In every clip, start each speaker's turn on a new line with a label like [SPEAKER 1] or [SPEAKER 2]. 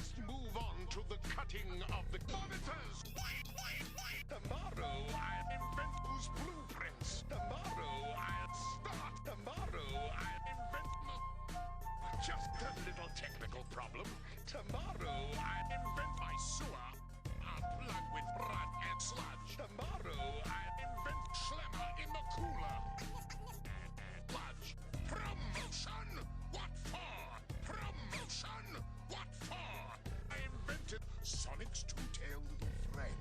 [SPEAKER 1] must move on to the cutting of the monitors. Tomorrow I'll invent those blueprints. Tomorrow I'll start. Tomorrow I'll invent just a little technical problem. Tomorrow I'll invent my sewer. Plug with blood and sludge. Tomorrow I'll invent Schlemmer in the cooler. Sludge. Promotion? What for? Promotion? What for? I invented Sonic's two-tailed little friend.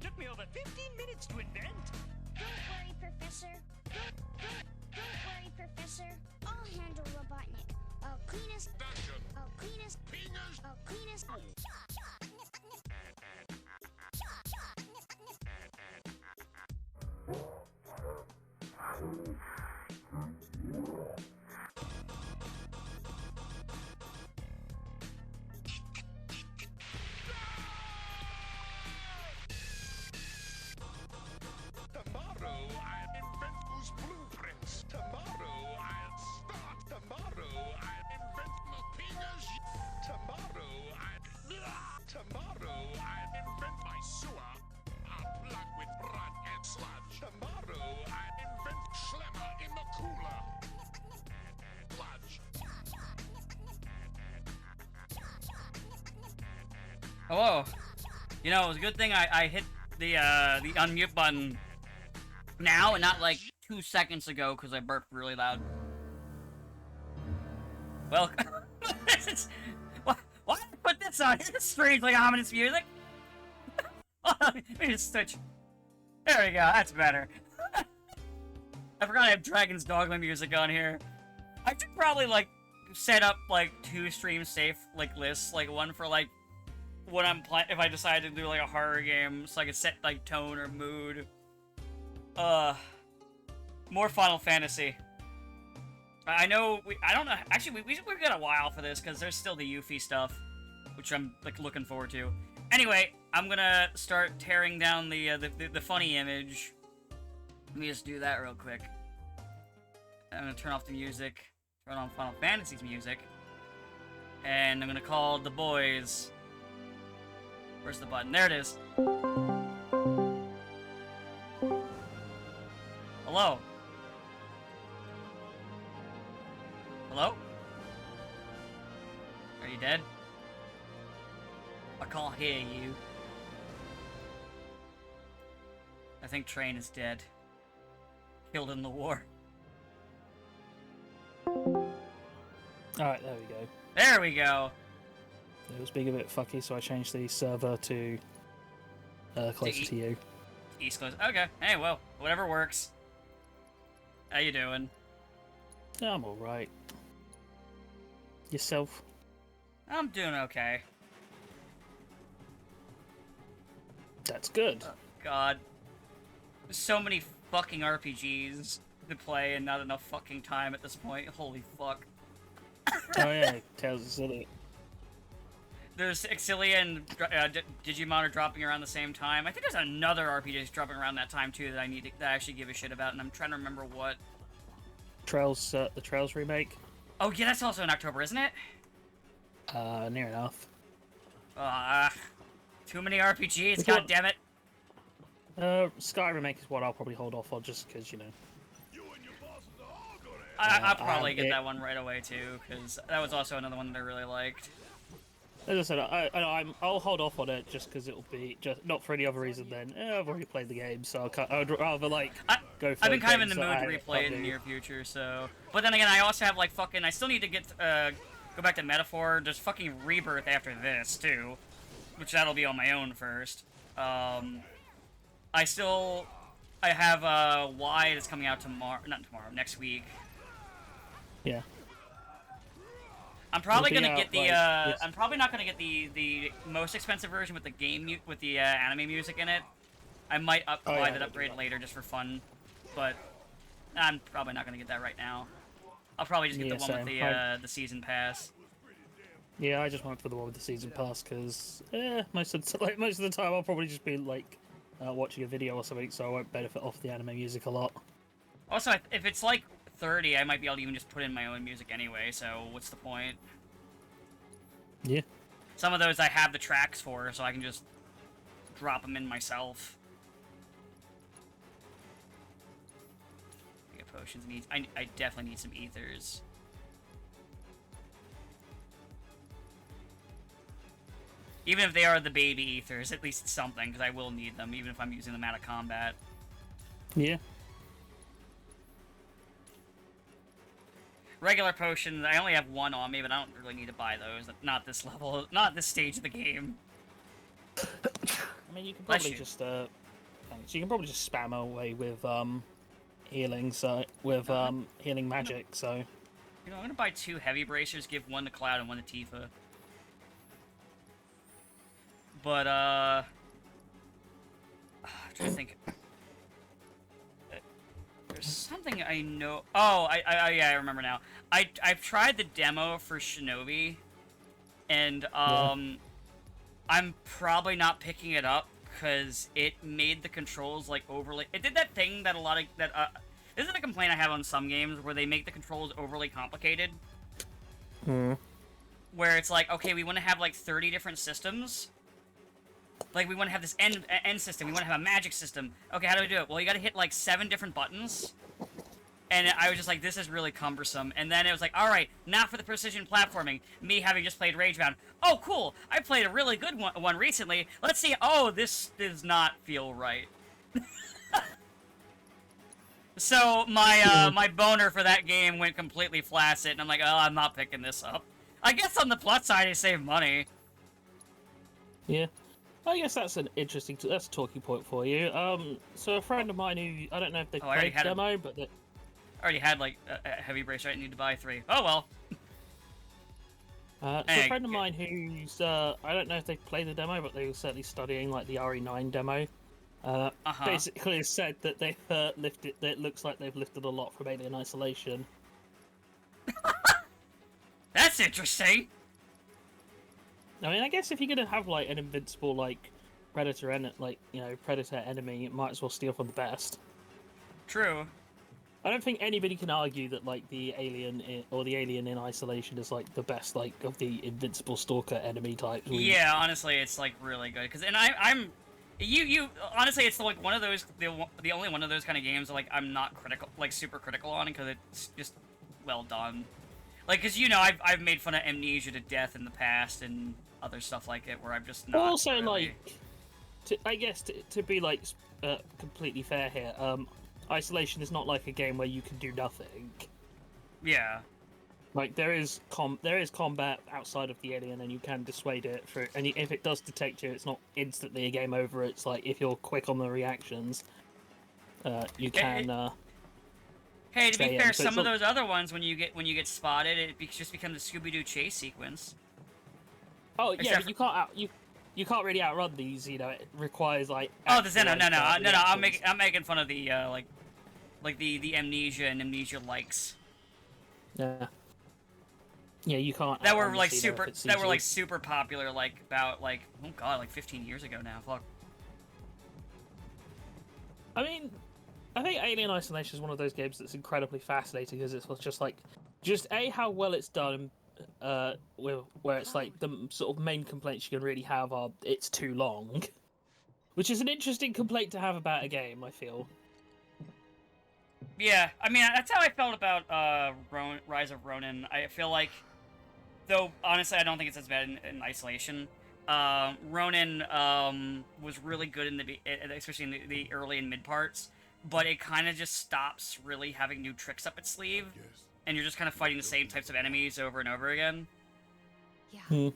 [SPEAKER 2] Took me over 15 minutes to invent.
[SPEAKER 3] Don't worry, Professor. Don't worry, Professor. I'll handle Robotnik. I'll clean us.
[SPEAKER 1] Dungeon.
[SPEAKER 3] I'll clean us.
[SPEAKER 1] Fingers.
[SPEAKER 3] I'll clean us.
[SPEAKER 1] Tomorrow I'll invent those blueprints. Tomorrow I'll start. Tomorrow I'll invent my fingers. Tomorrow I'll invent my sewer. Plug with blood and sludge. Tomorrow I'll invent Schlemmer in the cooler. Sludge.
[SPEAKER 4] Hello. You know, it was a good thing I hit the unmute button now and not like 2 seconds ago because I burped really loud. Well, why did I put this on? It's strange, like ominous music. Let me just switch. There we go, that's better. I forgot I have Dragon's Dogma music on here. I should probably like set up like 2 stream safe like lists, like one for like when I'm playing, if I decide to do like a horror game, so I can set like tone or mood. More Final Fantasy. I know I don't know. Actually, we've got a while for this because there's still the Yuffie stuff, which I'm like looking forward to. Anyway, I'm gonna start tearing down the funny image. Let me just do that real quick. I'm gonna turn off the music, turn on Final Fantasy's music, and I'm gonna call the boys. Where's the button? There it is. Hello? Hello? Are you dead? I can't hear you. I think Train is dead. Killed in the war.
[SPEAKER 5] Alright, there we go.
[SPEAKER 4] There we go!
[SPEAKER 5] It was being a bit fucky, so I changed the server to closer to you.
[SPEAKER 4] East Coast. Okay. Hey, well, whatever works. How you doing?
[SPEAKER 5] Yeah, I'm alright. Yourself?
[SPEAKER 4] I'm doing okay.
[SPEAKER 5] That's good.
[SPEAKER 4] Oh, God. There's so many fucking RPGs to play and not enough fucking time at this point. Holy fuck.
[SPEAKER 5] Oh yeah, Tales of Silly.
[SPEAKER 4] There's Exilia and Digimon are dropping around the same time. I think there's another RPG that's dropping around that time too that I need to that I actually give a shit about, and I'm trying to remember what.
[SPEAKER 5] Trails, the Trails remake.
[SPEAKER 4] Oh yeah, that's also in October, isn't it?
[SPEAKER 5] Near enough.
[SPEAKER 4] Too many RPGs, god damn it.
[SPEAKER 5] Sky remake is what I'll probably hold off on, just because, you know.
[SPEAKER 4] I'll probably get that one right away too, because that was also another one that I really liked.
[SPEAKER 5] As I said, I'll hold off on it just because it'll be just not for any other reason than I've already played the game, so I'd rather like go for.
[SPEAKER 4] I've been kind of in the mood to replay it in the near future, so. But then again, I also have like fucking. I still need to get go back to Metaphor. There's fucking Rebirth after this too, which that'll be on my own first. I have Y that's coming out tomorrow. Not tomorrow. Next week.
[SPEAKER 5] Yeah.
[SPEAKER 4] I'm probably gonna get the. I'm probably not gonna get the most expensive version with the game with the anime music in it. I might buy that upgrade later just for fun, but I'm probably not gonna get that right now. I'll probably just get the one with the season pass.
[SPEAKER 5] Yeah, I just went for the one with the season pass because most of the time I'll probably just be like watching a video or something, so I won't benefit off the anime music a lot.
[SPEAKER 4] Also, if it's like 30, I might be able to even just put in my own music anyway, so what's the point?
[SPEAKER 5] Yeah.
[SPEAKER 4] Some of those I have the tracks for, so I can just drop them in myself. Get potions. I definitely need some ethers. Even if they are the baby ethers, at least it's something, because I will need them, even if I'm using them out of combat.
[SPEAKER 5] Yeah.
[SPEAKER 4] Regular potions, I only have one on me, but I don't really need to buy those. Not this level, not this stage of the game.
[SPEAKER 5] I mean, you can probably just thanks. You can probably just spam away with healing, healing magic. So,
[SPEAKER 4] you know, I'm gonna buy 2 heavy bracers, give one to Cloud and one to Tifa. But I'm trying to think. There's something I know. Oh, yeah, I remember now. I've tried the demo for Shinobi, and I'm probably not picking it up because it made the controls like overly. It did that thing that a lot of this is a complaint I have on some games where they make the controls overly complicated.
[SPEAKER 5] Hmm.
[SPEAKER 4] Where it's like, okay, we want to have like 30 different systems. Like, we want to have this end system. We want to have a magic system. Okay, how do we do it? Well, you got to hit, like, 7 different buttons. And I was just like, this is really cumbersome. And then it was like, alright, now for the precision platforming. Me having just played Ragebound. Oh, cool! I played a really good one recently. Let's see. Oh, this does not feel right. So, my boner for that game went completely flaccid. And I'm like, oh, I'm not picking this up. I guess on the plus side, I save money.
[SPEAKER 5] Yeah. I guess that's an interesting. That's a talking point for you. So a friend of mine who I don't know if they played the demo, but I
[SPEAKER 4] already had like a heavy bracer. I need to buy 3. Oh well.
[SPEAKER 5] So a friend of mine who's I don't know if they played the demo, but they were certainly studying like the RE9 demo. Basically said that they've lifted. That it looks like they've lifted a lot from Alien Isolation.
[SPEAKER 4] That's interesting.
[SPEAKER 5] I mean, I guess if you're gonna have like an invincible like predator predator enemy, it might as well steal from the best.
[SPEAKER 4] True.
[SPEAKER 5] I don't think anybody can argue that like the alien in Isolation is like the best like of the invincible stalker enemy types.
[SPEAKER 4] Yeah, honestly, it's like really good because you honestly, it's like one of those the only one of those kind of games that, like I'm not super critical on because it's just well done. Like, because you know, I've made fun of Amnesia to death in the past and other stuff like it, where I'm just not.
[SPEAKER 5] Also,
[SPEAKER 4] really...
[SPEAKER 5] to be like completely fair here, Isolation is not like a game where you can do nothing.
[SPEAKER 4] Yeah.
[SPEAKER 5] Like there is combat outside of the alien, and you can dissuade it for. And if it does detect you, it's not instantly a game over. It's like if you're quick on the reactions, you can.
[SPEAKER 4] Hey, to be fair, some of those other ones, when you get spotted, it just becomes a Scooby-Doo chase sequence.
[SPEAKER 5] Oh yeah, but you can't really outrun these. You know, it requires like.
[SPEAKER 4] Oh, the Xeno, no. I'm making fun of the like the Amnesia and Amnesia likes.
[SPEAKER 5] Yeah. Yeah, you can't.
[SPEAKER 4] That were like super popular like about like oh god like 15 years ago now. Fuck.
[SPEAKER 5] I mean. I think Alien Isolation is one of those games that's incredibly fascinating because it's just how well it's done, where it's like the sort of main complaints you can really have are it's too long, which is an interesting complaint to have about a game. I feel.
[SPEAKER 4] Yeah, I mean that's how I felt about Rise of Ronin. I feel like, though honestly I don't think it's as bad in Isolation. Ronin was really good especially in the early and mid parts. But it kind of just stops really having new tricks up its sleeve, and you're just kind of fighting the same types of enemies over and over again.
[SPEAKER 6] Yeah.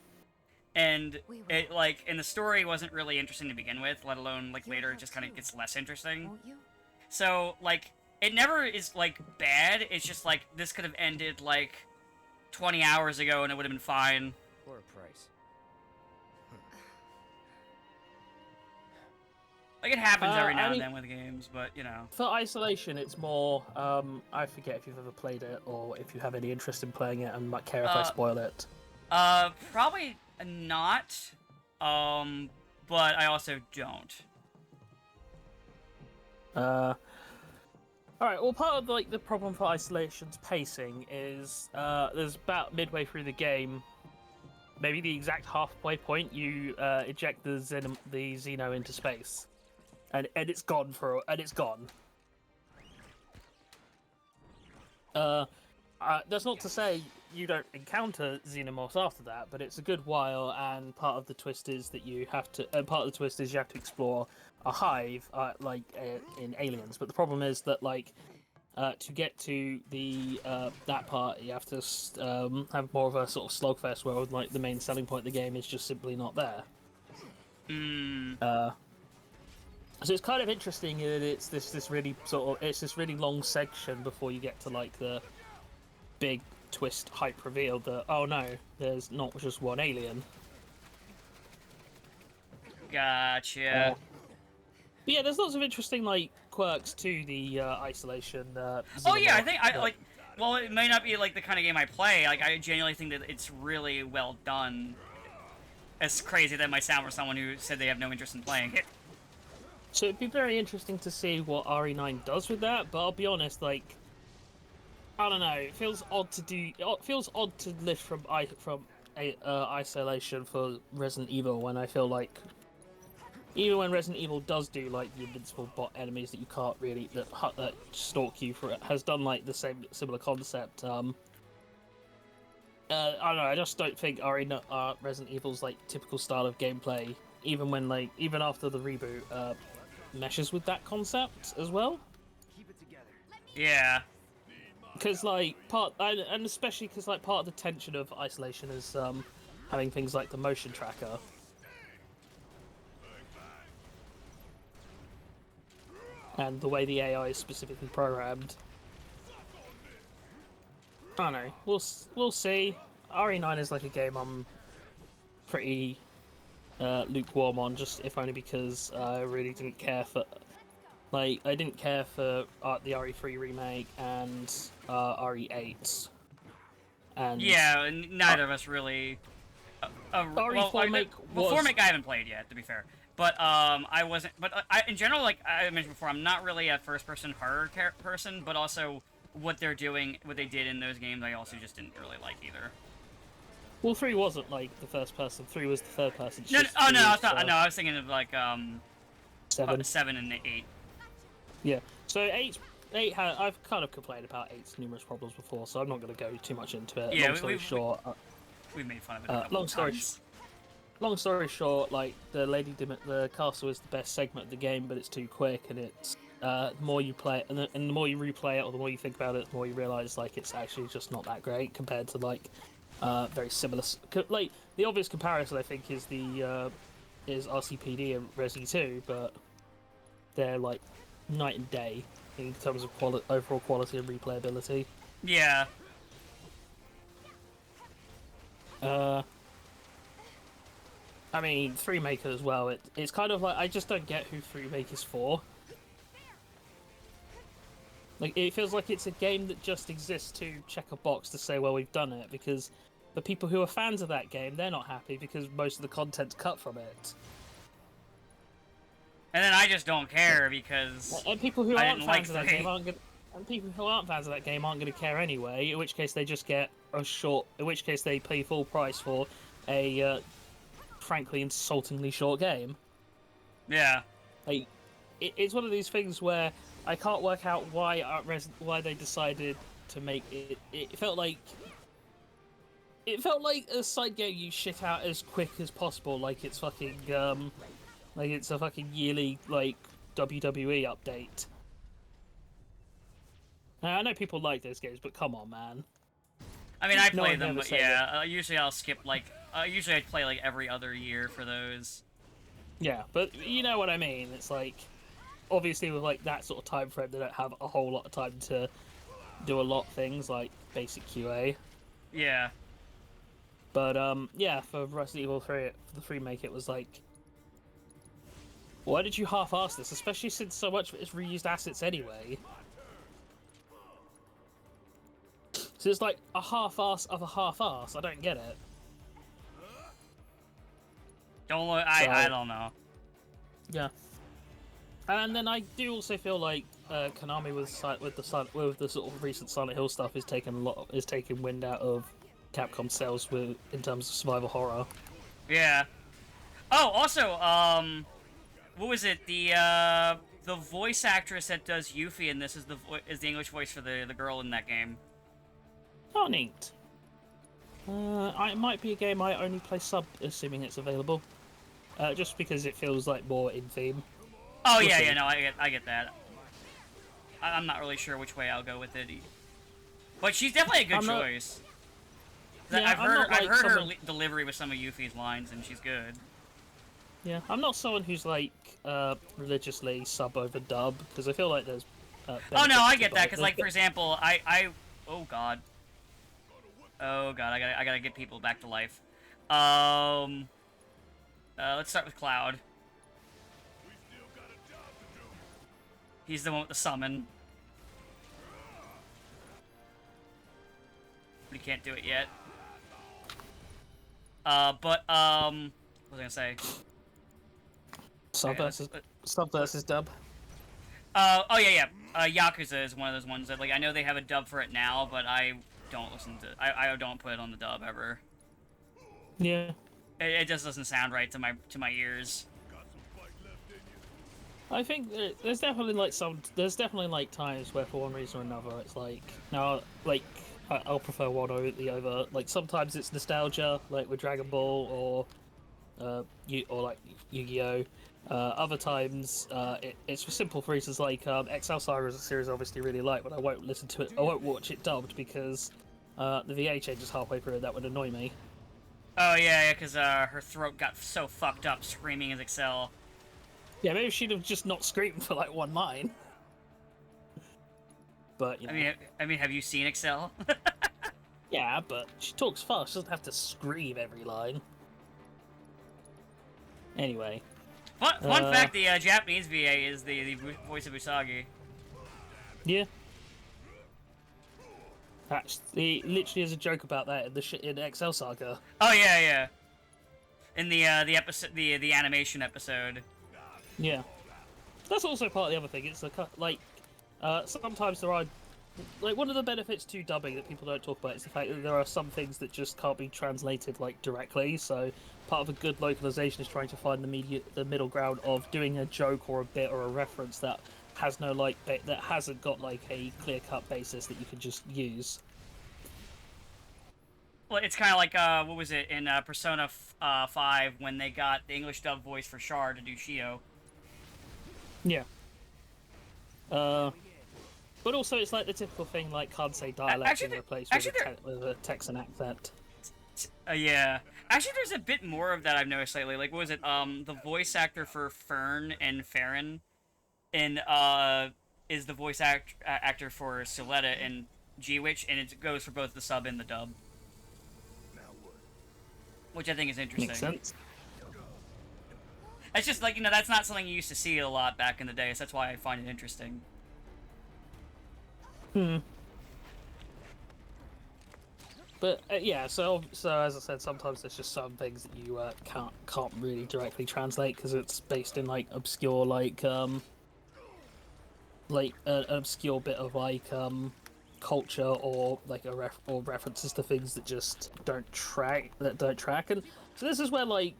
[SPEAKER 4] And it and the story wasn't really interesting to begin with, let alone like later it just kind of gets less interesting.
[SPEAKER 6] Won't you?
[SPEAKER 4] So like it never is like bad. It's just like this could have ended like 20 hours ago and it would have been fine.
[SPEAKER 2] Or a price.
[SPEAKER 4] Like, it happens every now and then with games, but, you know.
[SPEAKER 5] For Isolation, it's more, I forget if you've ever played it, or if you have any interest in playing it, and might care if I spoil it.
[SPEAKER 4] Probably not, but I also don't.
[SPEAKER 5] Alright, well, part of, like, the problem for Isolation's pacing is, there's about midway through the game, maybe the exact halfway point, you eject the Xeno into space, and it's gone and it's gone. That's not to say you don't encounter xenomorphs after that, but it's a good while, and part of the twist is that you have to explore a hive, in Aliens. But the problem is that to get to the that part, you have to have more of a sort of slugfest, where like the main selling point of the game is just simply not there. So it's kind of interesting that it's this really long section before you get to like the big twist hype reveal that, oh no, there's not just one alien.
[SPEAKER 4] Gotcha.
[SPEAKER 5] Yeah, there's lots of interesting like quirks to the isolation.
[SPEAKER 4] Oh yeah, I think well, it may not be like the kind of game I play. Like, I genuinely think that it's really well done. It's crazy that might sound for someone who said they have no interest in playing it.
[SPEAKER 5] So it'd be very interesting to see what RE9 does with that. But I'll be honest, like, I don't know. It feels odd to do. It feels odd to lift from isolation for Resident Evil when I feel like even when Resident Evil does do like the invincible bot enemies that you can't really that stalk you for it, has done like the similar concept. I don't know. I just don't think Resident Evil's like typical style of gameplay, even after the reboot, meshes with that concept as well.
[SPEAKER 4] Yeah.
[SPEAKER 5] Because and especially because like part of the tension of isolation is having things like the motion tracker. And the way the AI is specifically programmed. I don't know. We'll see. RE9 is like a game I'm pretty lukewarm on, just if only because I really didn't care for. I didn't care for the RE3 remake and RE8. And
[SPEAKER 4] yeah, neither of us really.
[SPEAKER 5] RE4 remake was...
[SPEAKER 4] Remake I haven't played yet, to be fair. But I wasn't. But in general, like I mentioned before, I'm not really a first-person horror person. But also, what they did in those games, I also just didn't really like either.
[SPEAKER 5] Well, 3 wasn't like the first person. 3 was the third person.
[SPEAKER 4] No, I was thinking of like
[SPEAKER 5] 7.
[SPEAKER 4] 7 and 8.
[SPEAKER 5] Yeah. So 8 I've kind of complained about 8's numerous problems before, so I'm not going to go too much into it.
[SPEAKER 4] Yeah,
[SPEAKER 5] long story short,
[SPEAKER 4] we made fun of it. A couple
[SPEAKER 5] long story short, like the castle is the best segment of the game, but it's too quick, and it's the more you play it, and the more you replay it, or the more you think about it, the more you realize like it's actually just not that great compared to like very similar. Like the obvious comparison, I think, is RCPD and Resi 2, but they're like night and day in terms of overall quality and replayability.
[SPEAKER 4] Yeah.
[SPEAKER 5] I mean, 3 Maker as well. It's kind of like I just don't get who 3 Maker's for. Like, it feels like it's a game that just exists to check a box to say, well, we've done it, because the people who are fans of that game, they're not happy because most of the content's cut from it.
[SPEAKER 4] And then I just don't care because
[SPEAKER 5] and people who aren't fans
[SPEAKER 4] like
[SPEAKER 5] of that game aren't gonna, and people who aren't fans of that game aren't going to care anyway. In which case they just get a short. In which case they pay full price for a frankly insultingly short game.
[SPEAKER 4] Yeah.
[SPEAKER 5] Like, it's one of these things where I can't work out why they decided to make it. It felt like a side game you shit out as quick as possible, like it's fucking like it's a fucking yearly like WWE update. Now, I know people like those games, but come on, man.
[SPEAKER 4] I mean, I play them, but yeah, usually I'll skip usually I play like every other year for those.
[SPEAKER 5] Yeah, but you know what I mean. It's like, obviously with like that sort of time frame, they don't have a whole lot of time to do a lot of things like basic QA.
[SPEAKER 4] Yeah.
[SPEAKER 5] But yeah, for Resident Evil 3, for the remake, it was like, why did you half-ass this? Especially since so much of it is reused assets anyway. So it's like a half-ass of a half-ass. I don't get it.
[SPEAKER 4] I don't know.
[SPEAKER 5] Yeah. And then I do also feel like Konami with the sort of recent Silent Hill stuff is taking wind out of Capcom sells with in terms of survival horror.
[SPEAKER 4] Yeah. Oh, also, what was it? The voice actress that does Yuffie in this is the English voice for the girl in that game.
[SPEAKER 5] Oh, neat. It might be a game I only play sub, assuming it's available. Just because it feels like more in theme.
[SPEAKER 4] Oh
[SPEAKER 5] We'll
[SPEAKER 4] yeah,
[SPEAKER 5] see.
[SPEAKER 4] yeah, no, I get that. I'm not really sure which way I'll go with it, but she's definitely a good
[SPEAKER 5] I'm not-
[SPEAKER 4] choice.
[SPEAKER 5] Yeah,
[SPEAKER 4] I've
[SPEAKER 5] I'm
[SPEAKER 4] heard
[SPEAKER 5] not like
[SPEAKER 4] her
[SPEAKER 5] someone-
[SPEAKER 4] delivery with some of Yuffie's lines, and she's good.
[SPEAKER 5] Yeah, I'm not someone who's like religiously sub over dub because I feel like there's.
[SPEAKER 4] Oh no,
[SPEAKER 5] benefits
[SPEAKER 4] I
[SPEAKER 5] to
[SPEAKER 4] get that
[SPEAKER 5] both.
[SPEAKER 4] because, like, for example, oh god, I gotta get people back to life. Let's start with Cloud. He's the one with the summon. But he can't do it yet. What was I gonna say?
[SPEAKER 5] Sub
[SPEAKER 4] Okay,
[SPEAKER 5] versus dub.
[SPEAKER 4] Oh yeah. Yakuza is one of those ones that, like, I know they have a dub for it now, but I don't listen to. I don't put it on the dub ever.
[SPEAKER 5] Yeah.
[SPEAKER 4] It just doesn't sound right to my ears.
[SPEAKER 5] I think there's definitely like times where for one reason or another it's like now like I'll prefer one over the other. Like sometimes it's nostalgia, like with Dragon Ball or like Yu-Gi-Oh. Other times it's for simple reasons like XL Saga is a series I obviously really like, but I won't listen to it. I won't watch it dubbed because the VA changes halfway through. That would annoy me.
[SPEAKER 4] Oh yeah, because her throat got so fucked up screaming as Excel.
[SPEAKER 5] Yeah, maybe she'd have just not screamed for like one line. But you know.
[SPEAKER 4] I mean, have you seen Excel?
[SPEAKER 5] Yeah, but she talks fast. She doesn't have to scream every line. Anyway.
[SPEAKER 4] Fun fact: the Japanese VA is the voice of Usagi.
[SPEAKER 5] Yeah. Actually, literally is a joke about that in XL Saga.
[SPEAKER 4] Oh yeah. In the episode, the animation episode.
[SPEAKER 5] Yeah. That's also part of the other thing. It's sometimes there are like one of the benefits to dubbing that people don't talk about is the fact that there are some things that just can't be translated like directly. So part of a good localization is trying to find the middle ground of doing a joke or a bit or a reference that has no that hasn't got like a clear-cut basis that you can just use.
[SPEAKER 4] Well, it's kind of like what was it in Persona 5 when they got the English dub voice for Char to do Shio.
[SPEAKER 5] Yeah. But also it's like the typical thing like can't say dialect being replaced with a Texan accent.
[SPEAKER 4] Yeah. Actually, there's a bit more of that I've noticed lately. Like, what was it? The voice actor for Fern and Farron is the voice actor for Soletta in G-Witch, and it goes for both the sub and the dub. Which I think is interesting.
[SPEAKER 5] Makes sense.
[SPEAKER 4] It's just like, that's not something you used to see a lot back in the day, so that's why I find it interesting.
[SPEAKER 5] But yeah, so as I said, sometimes there's just some things that you can't really directly translate because it's based in like obscure an obscure bit of culture or like or references to things that just don't track. And so this is where like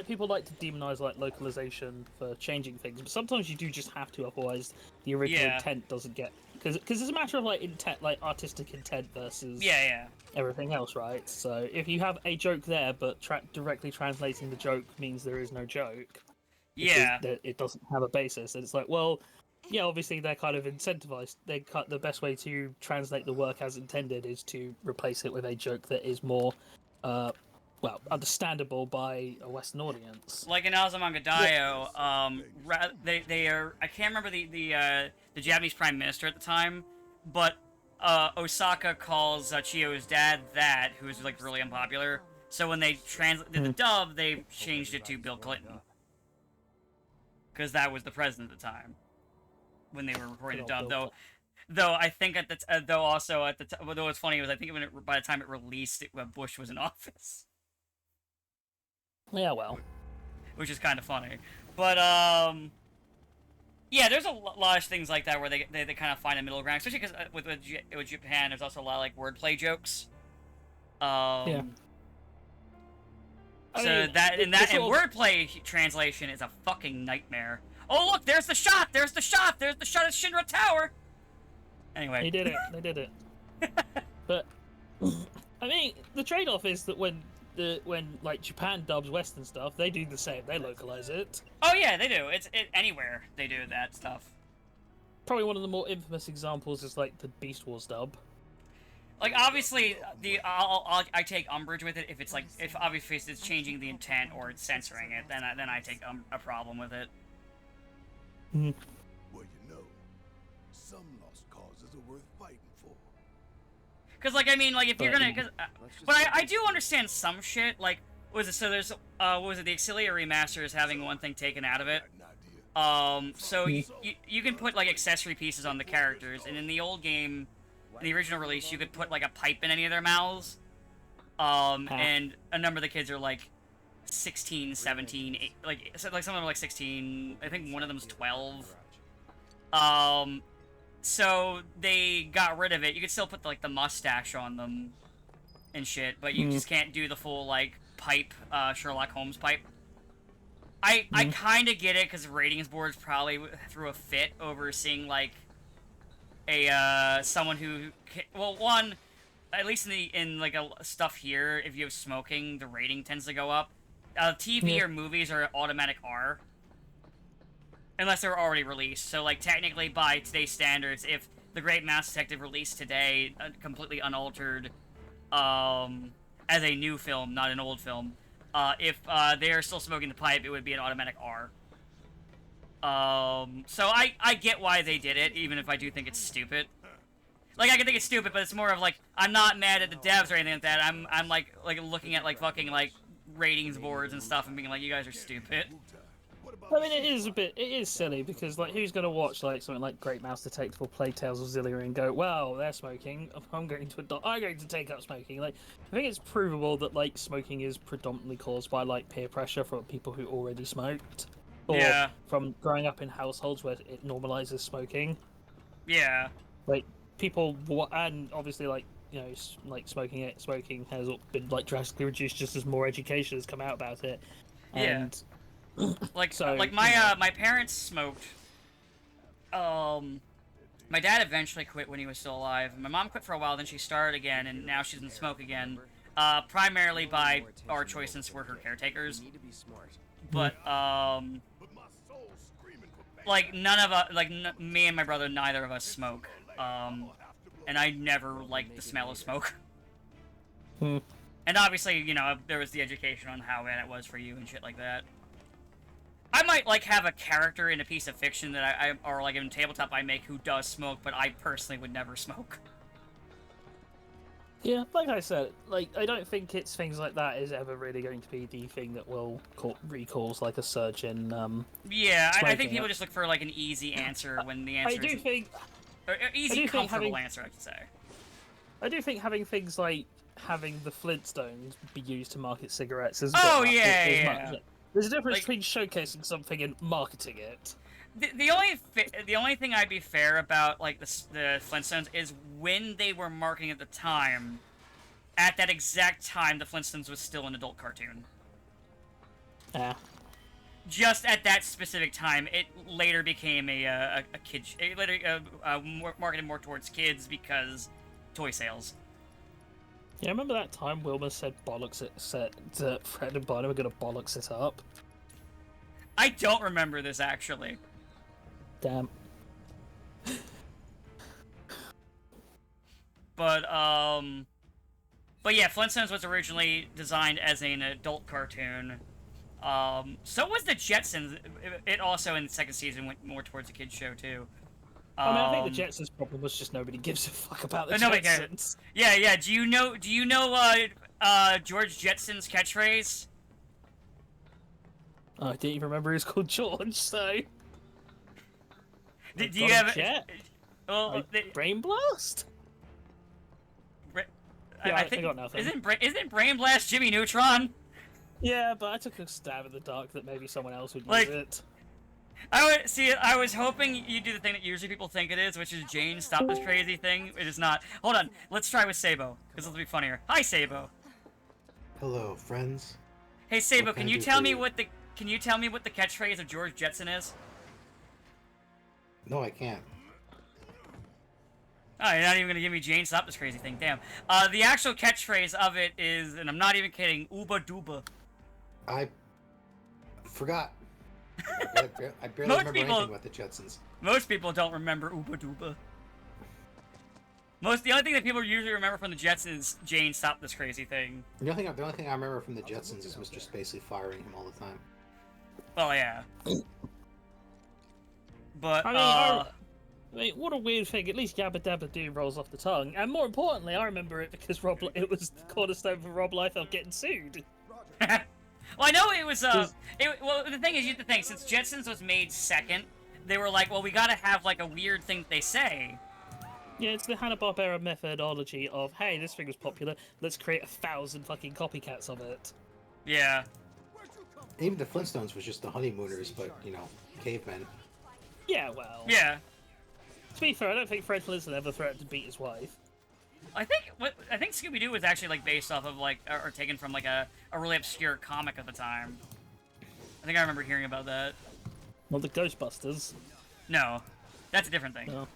[SPEAKER 5] people like to demonize like localization for changing things, but sometimes you do just have to, otherwise the original intent doesn't get, because it's a matter of like intent, like artistic intent versus everything else, right? So if you have a joke there, but directly translating the joke means there is no joke, it doesn't have a basis, and it's like, well, yeah, obviously they're kind of incentivized. The best way to translate the work as intended is to replace it with a joke that is more understandable by a Western audience.
[SPEAKER 4] Like in Azumanga Daioh, they are, I can't remember the Japanese Prime Minister at the time, but Osaka calls Chiyo's dad that, who's like really unpopular. So when they did the dub, they changed it to Bill Clinton, because that was the president at the time when they were recording the dub. Though I think though it's funny was I think by the time it released, Bush was in office.
[SPEAKER 5] Yeah, well,
[SPEAKER 4] which is kind of funny, but yeah, there's a lot of things like that where they kind of find a middle ground, especially because with Japan, there's also a lot of like wordplay jokes.
[SPEAKER 5] Yeah. I
[SPEAKER 4] So
[SPEAKER 5] mean,
[SPEAKER 4] and wordplay translation is a fucking nightmare. Oh look, there's the shot! There's the shot! There's the shot at Shinra Tower! Anyway.
[SPEAKER 5] They did it. They did it. But I mean, the trade-off is that when like Japan dubs Western stuff, they do the same. They localize it.
[SPEAKER 4] Oh yeah, they do. It's anywhere they do that stuff.
[SPEAKER 5] Probably one of the more infamous examples is like the Beast Wars dub.
[SPEAKER 4] Like obviously, I take umbrage with it if obviously it's changing the intent or it's censoring it. Then I take a problem with it.
[SPEAKER 5] Mm.
[SPEAKER 1] Well, you know, some lost causes are worth fighting for.
[SPEAKER 4] Cause like I mean like if you're gonna, but I do understand some shit. Like what was it? So there's what was it? The Exilia remaster is having one thing taken out of it. So you can put like accessory pieces on the characters, and in the old game, in the original release, you could put like a pipe in any of their mouths. And a number of the kids are like 16, 17, like some of them are like 16. I think one of them's 12. So they got rid of it. You could still put like the mustache on them and shit, but you just can't do the full like pipe, Sherlock Holmes pipe. I kind of get it because ratings boards probably threw a fit over seeing like a someone who one, at least in like stuff here, if you have smoking, the rating tends to go up. TV or movies are automatic R. Unless they're already released. So, like, technically, by today's standards, if The Great Mouse Detective released today, completely unaltered, as a new film, not an old film, if they are still smoking the pipe, it would be an automatic R. So I get why they did it, even if I do think it's stupid. Like, I can think it's stupid, but it's more of, like, I'm not mad at the devs or anything like that. I'm like looking at, like, fucking, like, ratings boards and stuff and being like, you guys are stupid.
[SPEAKER 5] I mean, it is silly because, like, who's going to watch, like, something like Great Mouse Detective or Plague Tales of Zillia and go, well, they're smoking, I'm going to take up smoking. Like, I think it's provable that, like, smoking is predominantly caused by, like, peer pressure from people who already smoked. Or from growing up in households where it normalizes smoking.
[SPEAKER 4] Yeah.
[SPEAKER 5] Like, people, and obviously, like, you know, like, smoking has been, like, drastically reduced just as more education has come out about it. And...
[SPEAKER 4] Yeah. Like,
[SPEAKER 5] so,
[SPEAKER 4] like my parents smoked. My dad eventually quit when he was still alive. My mom quit for a while, then she started again, and now she doesn't smoke again. Primarily by our choice since we're her caretakers. But, like, none of us, like, me and my brother, neither of us smoke. And I never liked the smell of smoke. And obviously, you know, there was the education on how bad it was for you and shit like that. I might, like, have a character in a piece of fiction that or, like, in tabletop I make who does smoke, but I personally would never smoke.
[SPEAKER 5] Yeah, like I said, like, I don't think it's things like that is ever really going to be the thing that will recause, like, a surge in,
[SPEAKER 4] Yeah, I think people just look for, like, an easy answer when the answer or easy, comfortable answer, I should say.
[SPEAKER 5] I do think having things like having the Flintstones be used to market cigarettes is
[SPEAKER 4] yeah.
[SPEAKER 5] There's a difference between showcasing something and marketing it.
[SPEAKER 4] The only thing I'd be fair about, like, the Flintstones is when they were marketing at the time. At that exact time, the Flintstones was still an adult cartoon.
[SPEAKER 5] Yeah.
[SPEAKER 4] Just at that specific time, it later became a kid. It later marketed more towards kids because toy sales.
[SPEAKER 5] Yeah, I remember that time Wilma said Fred and Barney were gonna bollocks it up.
[SPEAKER 4] I don't remember this, actually.
[SPEAKER 5] Damn.
[SPEAKER 4] But yeah, Flintstones was originally designed as an adult cartoon. So was the Jetsons. It also, in the second season, went more towards a kid's show, too.
[SPEAKER 5] I mean, I think the Jetsons' problem was just nobody gives a fuck about the Jetsons.
[SPEAKER 4] Yeah. Do you know George Jetson's catchphrase?
[SPEAKER 5] Oh, I didn't even remember he was called George, so...
[SPEAKER 4] Do you have...
[SPEAKER 5] Well, Brain Blast?
[SPEAKER 4] I think...
[SPEAKER 5] I got nothing.
[SPEAKER 4] Isn't Brain Blast Jimmy Neutron?
[SPEAKER 5] Yeah, but I took a stab in the dark that maybe someone else would use
[SPEAKER 4] like,
[SPEAKER 5] it.
[SPEAKER 4] I was hoping you'd do the thing that usually people think it is, which is Jane, stop this crazy thing. It is not. Hold on, let's try with Sabo, because it'll be funnier. Hi, Sabo.
[SPEAKER 6] Hello, friends.
[SPEAKER 4] Hey, Sabo,
[SPEAKER 6] What
[SPEAKER 4] can
[SPEAKER 6] can I
[SPEAKER 4] you
[SPEAKER 6] do
[SPEAKER 4] tell
[SPEAKER 6] for
[SPEAKER 4] me
[SPEAKER 6] you?
[SPEAKER 4] what the catchphrase of George Jetson is?
[SPEAKER 6] No, I can't.
[SPEAKER 4] Oh, you're not even gonna give me Jane, stop this crazy thing. Damn. The actual catchphrase of it is, and I'm not even kidding, Uba Duba.
[SPEAKER 6] I forgot. I barely
[SPEAKER 4] Most
[SPEAKER 6] remember
[SPEAKER 4] people-
[SPEAKER 6] anything about the Jetsons.
[SPEAKER 4] Most people don't remember Uba Duba. The only thing that people usually remember from the Jetsons is Jane, stop this crazy thing.
[SPEAKER 6] The only thing I remember from the Jetsons is was just basically firing him all the time.
[SPEAKER 4] Well, yeah. But,
[SPEAKER 5] I mean, what a weird thing. At least Yabba Dabba Doo rolls off the tongue. And more importantly, I remember it because it was the cornerstone for Rob Liefeld getting sued.
[SPEAKER 4] well, I know it was, well, the thing is, you have to think, since Jetsons was made second, they were like, well, we gotta have, like, a weird thing that they say.
[SPEAKER 5] Yeah, it's the Hanna-Barbera methodology of, hey, this thing was popular, let's create 1,000 fucking copycats of it.
[SPEAKER 4] Yeah.
[SPEAKER 6] Even the Flintstones was just the honeymooners, but, you know, cavemen.
[SPEAKER 5] Yeah, well.
[SPEAKER 4] Yeah.
[SPEAKER 5] To be fair, I don't think Fred Flintstone ever threatened to beat his wife.
[SPEAKER 4] I think Scooby-Doo was actually, like, based off of, like, or taken from, like, a really obscure comic at the time. I think I remember hearing about that.
[SPEAKER 5] Well, the Ghostbusters.
[SPEAKER 4] No. That's a different thing.
[SPEAKER 5] No.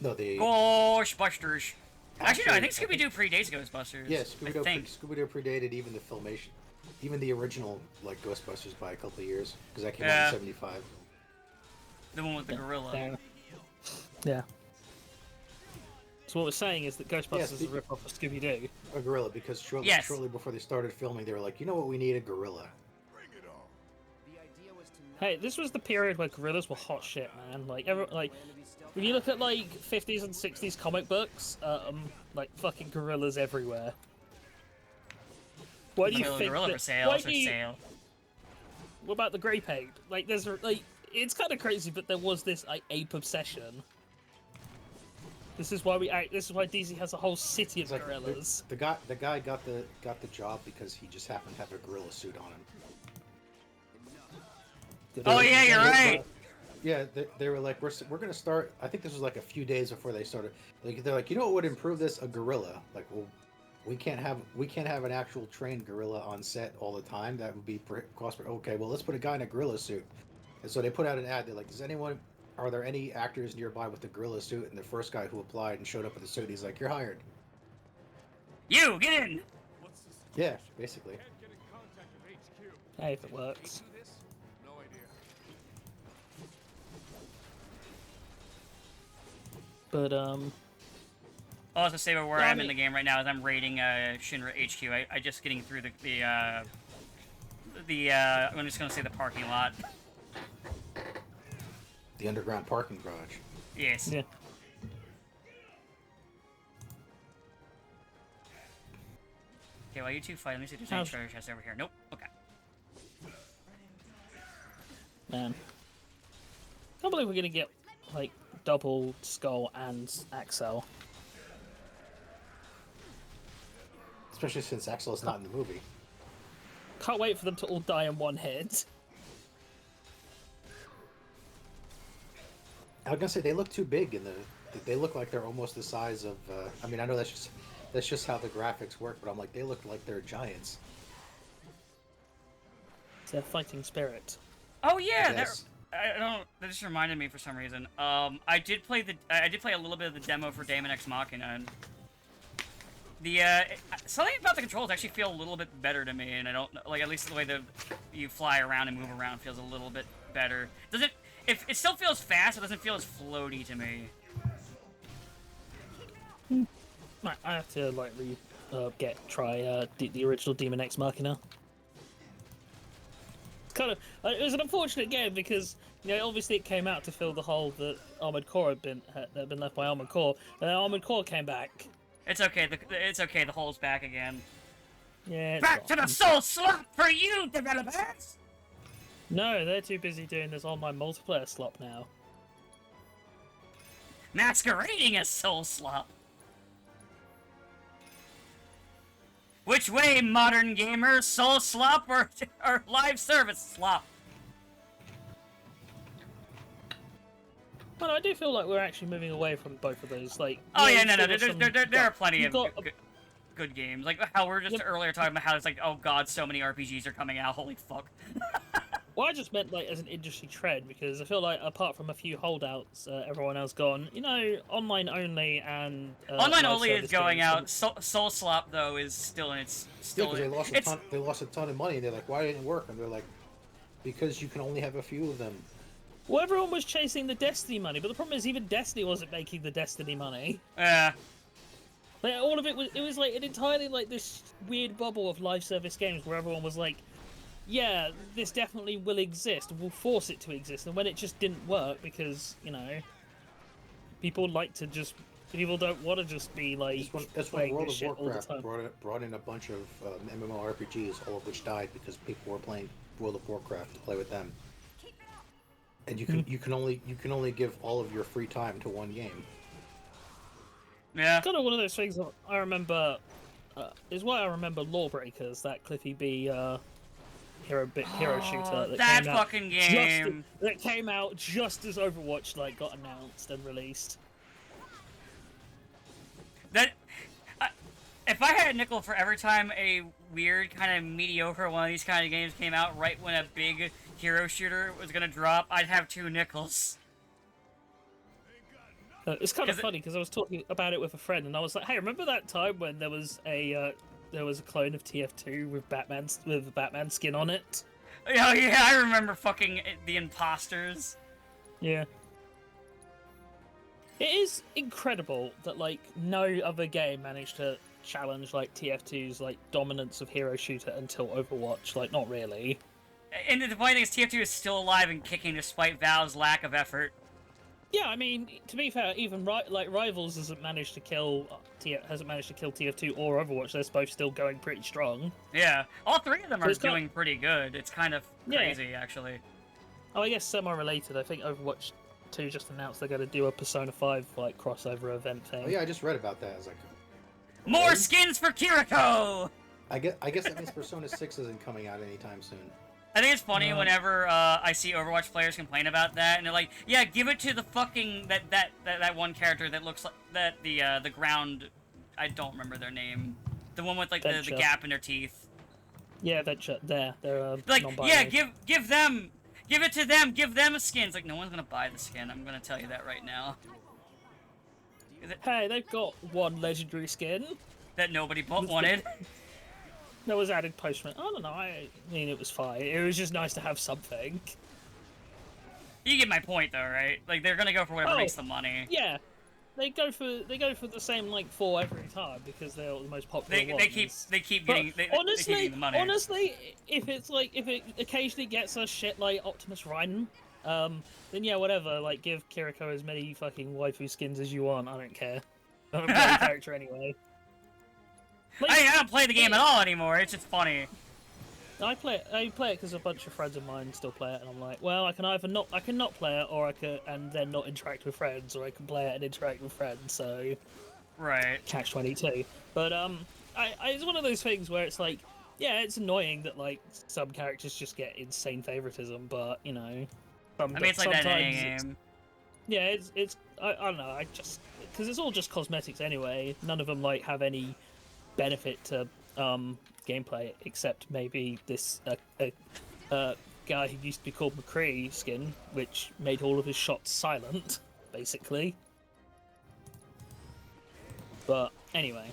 [SPEAKER 6] No, the
[SPEAKER 4] Ghostbusters. Actually, no, I think
[SPEAKER 6] Actually,
[SPEAKER 4] Scooby-Doo predates Ghostbusters.
[SPEAKER 6] yeah,
[SPEAKER 4] I think.
[SPEAKER 6] Scooby-Doo predated even the filmation, even the original like Ghostbusters by a couple of years because that came out
[SPEAKER 4] Yeah.
[SPEAKER 6] in '75.
[SPEAKER 4] The one with the gorilla.
[SPEAKER 5] Yeah. So what we're saying is that Ghostbusters is a
[SPEAKER 6] speaking-
[SPEAKER 5] rip-off of Scooby-Doo.
[SPEAKER 6] A gorilla, because shortly,
[SPEAKER 4] Yes.
[SPEAKER 6] shortly before they started filming, they were like, you know what, we need a gorilla.
[SPEAKER 5] Hey, this was the period where gorillas were hot shit, man. Like, when you look at, like, 50s and 60s comic books, like, fucking gorillas everywhere. Why do you think
[SPEAKER 4] Gorilla
[SPEAKER 5] that...
[SPEAKER 4] for sale,
[SPEAKER 5] why
[SPEAKER 4] for
[SPEAKER 5] do you-
[SPEAKER 4] sale.
[SPEAKER 5] What about the grape ape? Like, there's, like... It's kind of crazy, but there was this, like, ape obsession. This is why DC has a whole city of
[SPEAKER 6] It's like
[SPEAKER 5] gorillas.
[SPEAKER 6] the guy got the job because he just happened to have a gorilla suit on him.
[SPEAKER 4] Oh, yeah, you're right.
[SPEAKER 6] Yeah, they were like, we're gonna start. I think this was like a few days before they started. Like, they're like, you know what would improve this? A gorilla. Like, well, we can't have an actual trained gorilla on set all the time. That would be cost. Okay, well, let's put a guy in a gorilla suit. And so they put out an ad. They're like, are there any actors nearby with a gorilla suit? And the first guy who applied and showed up with the suit, he's like, you're hired.
[SPEAKER 4] You, get in!
[SPEAKER 6] Yeah, basically.
[SPEAKER 5] Hey, if it works. But,
[SPEAKER 4] I'll also say where
[SPEAKER 5] Yeah, I
[SPEAKER 4] I'm in
[SPEAKER 5] mean-
[SPEAKER 4] the game right now is I'm raiding Shinra HQ. I just getting through I'm just gonna say the parking lot.
[SPEAKER 6] The underground parking garage.
[SPEAKER 4] Yes.
[SPEAKER 5] yeah.
[SPEAKER 4] Okay, while you two fight, let me see if there's any
[SPEAKER 5] How's-
[SPEAKER 4] treasure chests over here. Nope. Okay.
[SPEAKER 5] Man. Can't believe we're gonna get, like, double Skull and Axel.
[SPEAKER 6] Especially since Axel is not in the movie.
[SPEAKER 5] Can't wait for them to all die in one hit.
[SPEAKER 6] I was gonna say they look too big in the. They look like they're almost the size of. I mean, I know that's just how the graphics work, but I'm like, they look like they're giants.
[SPEAKER 5] It's their fighting spirit.
[SPEAKER 4] Oh yeah,
[SPEAKER 6] Yes.
[SPEAKER 4] that just reminded me for some reason. I did play a little bit of the demo for Daemon X Machina, and something about the controls actually feel a little bit better to me, and I don't like, at least the way that you fly around and move around feels a little bit better. Does it? If it still feels fast, it doesn't feel as floaty to me.
[SPEAKER 5] Right, I have to like try the original Demon X Machina. It's kind of it was an unfortunate game because obviously it came out to fill the hole that Armored Core had been left by Armored Core, and then Armored Core came back.
[SPEAKER 4] It's okay. It's okay. The hole's back again.
[SPEAKER 5] Yeah. it's
[SPEAKER 4] Back to
[SPEAKER 5] gone.
[SPEAKER 4] the soul slot for you, developers.
[SPEAKER 5] No, they're too busy doing this online multiplayer slop now.
[SPEAKER 4] Masquerading as soul slop. Which way, modern gamers? Soul slop or live service slop?
[SPEAKER 5] Well, I do feel like we're actually moving away from both of those. Like,
[SPEAKER 4] Oh yeah,
[SPEAKER 5] you've
[SPEAKER 4] no,
[SPEAKER 5] still
[SPEAKER 4] no,
[SPEAKER 5] got some-
[SPEAKER 4] there are plenty
[SPEAKER 5] you've
[SPEAKER 4] of
[SPEAKER 5] got
[SPEAKER 4] good games. Like how we were just
[SPEAKER 5] Yep.
[SPEAKER 4] earlier talking about how it's like, oh god, so many RPGs are coming out. Holy fuck.
[SPEAKER 5] Well, I just meant like as an industry trend because I feel like apart from a few holdouts, everyone else gone. You know, online only and
[SPEAKER 4] Online
[SPEAKER 5] live
[SPEAKER 4] only is
[SPEAKER 5] service
[SPEAKER 4] going
[SPEAKER 5] games
[SPEAKER 4] out. Soul Slap though is still in its
[SPEAKER 6] Yeah,
[SPEAKER 4] still.
[SPEAKER 6] because
[SPEAKER 4] It's
[SPEAKER 6] they lost a ton of money, and they're like, why didn't it work? And they're like, because you can only have a few of them.
[SPEAKER 5] Well, everyone was chasing the Destiny money, but the problem is even Destiny wasn't making the Destiny money.
[SPEAKER 4] yeah.
[SPEAKER 5] Like all of it was like an entirely like this weird bubble of live service games where everyone was like, yeah, this definitely will exist. We'll force it to exist. And when it just didn't work because, you know, people don't want to just be like
[SPEAKER 6] That's when
[SPEAKER 5] playing
[SPEAKER 6] World
[SPEAKER 5] this
[SPEAKER 6] of
[SPEAKER 5] shit all the
[SPEAKER 6] Warcraft
[SPEAKER 5] time.
[SPEAKER 6] brought in a bunch of MMORPGs, all of which died because people were playing World of Warcraft to play with them. And you can only give all of your free time to one game.
[SPEAKER 4] Yeah.
[SPEAKER 5] Kind of one of those things that I remember is why I remember Lawbreakers, that Cliffy B hero shooter
[SPEAKER 4] That
[SPEAKER 5] came out
[SPEAKER 4] fucking game.
[SPEAKER 5] that came out just as Overwatch like got announced and released.
[SPEAKER 4] That if I had a nickel for every time a weird kind of mediocre one of these kind of games came out right when a big hero shooter was gonna drop, I'd have 2 nickels.
[SPEAKER 5] It's kind of
[SPEAKER 4] 'Cause
[SPEAKER 5] funny because I was talking about it with a friend and I was like, "Hey, remember that time when there was a clone of TF2 with a Batman skin on it?"
[SPEAKER 4] Oh yeah, I remember fucking the imposters.
[SPEAKER 5] Yeah. It is incredible that like no other game managed to challenge like TF2's like dominance of hero shooter until Overwatch. Like, not really.
[SPEAKER 4] And the funny thing is, TF2 is still alive and kicking despite Valve's lack of effort.
[SPEAKER 5] Yeah, I mean, to be fair, even Rivals hasn't managed to kill TF2 or Overwatch. They're both still going pretty strong.
[SPEAKER 4] Yeah, all 3 of them
[SPEAKER 5] So
[SPEAKER 4] are
[SPEAKER 5] it's got-
[SPEAKER 4] doing pretty good. It's kind of
[SPEAKER 5] Yeah.
[SPEAKER 4] crazy, actually.
[SPEAKER 5] Oh, I guess semi-related. I think Overwatch 2 just announced they're going to do a Persona 5 like crossover event thing.
[SPEAKER 6] Oh yeah, I just read about that. I was like,
[SPEAKER 4] More
[SPEAKER 6] really?
[SPEAKER 4] skins for Kiriko!
[SPEAKER 6] I guess that means Persona 6 isn't coming out anytime soon.
[SPEAKER 4] I think it's funny whenever I see Overwatch players complain about that, and they're like, "Yeah, give it to the fucking that one character that looks like the ground." I don't remember their name. The one with like the
[SPEAKER 5] Venture.
[SPEAKER 4] gap in their teeth.
[SPEAKER 5] Yeah, Venture. They're
[SPEAKER 4] Like,
[SPEAKER 5] non-binary.
[SPEAKER 4] yeah, give it to them. Give them skins. Like, no one's gonna buy the skin. I'm gonna tell you that right now.
[SPEAKER 5] Hey, they've got one legendary skin
[SPEAKER 4] That nobody wanted.
[SPEAKER 5] that was added post. I don't know. I mean, it was fine. It was just nice to have something.
[SPEAKER 4] You get my point, though, right? Like, they're gonna go for whatever
[SPEAKER 5] Oh.
[SPEAKER 4] makes the money.
[SPEAKER 5] Yeah, they go for the same like 4 every time because they're the most popular
[SPEAKER 4] They
[SPEAKER 5] ones.
[SPEAKER 4] keep
[SPEAKER 5] But
[SPEAKER 4] getting they keep
[SPEAKER 5] honestly,
[SPEAKER 4] getting the money.
[SPEAKER 5] if it occasionally gets us shit like Optimus Rhyme, then yeah, whatever. Like, give Kiriko as many fucking waifu skins as you want. I don't care. I don't play the character anyway. Like,
[SPEAKER 4] I don't play the game at all anymore. It's just funny.
[SPEAKER 5] I play it because a bunch of friends of mine still play it, and I'm like, well, I can not play it, or I can and then not interact with friends, or I can play it and interact with friends. So
[SPEAKER 4] Right.
[SPEAKER 5] catch-22. But it's one of those things where it's like, yeah, it's annoying that like some characters just get insane favoritism, but you know,
[SPEAKER 4] I mean, it's like that in any
[SPEAKER 5] sometimes
[SPEAKER 4] game.
[SPEAKER 5] yeah, it's I don't know, I just because it's all just cosmetics anyway. None of them like have any benefit to gameplay except maybe this guy who used to be called McCree skin, which made all of his shots silent, basically. But anyway,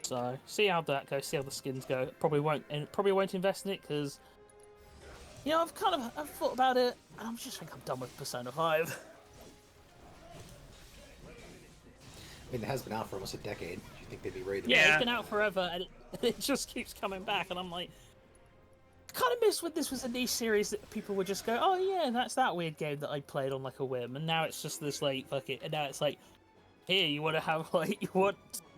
[SPEAKER 5] so see how that goes. See how the skins go. Probably won't invest in it because you know I've thought about it, and I just think I'm done with Persona 5.
[SPEAKER 6] I mean, it has been out for almost a decade. Do you think they'd be ready to?
[SPEAKER 5] Yeah,
[SPEAKER 4] Yeah.
[SPEAKER 5] it's been out forever, and it just keeps coming back, and I'm like, I kind of miss when this was a niche series that people would just go, oh yeah, that's that weird game that I played on like a whim, and now it's just this like fucking, and now it's like, here you want to have like you want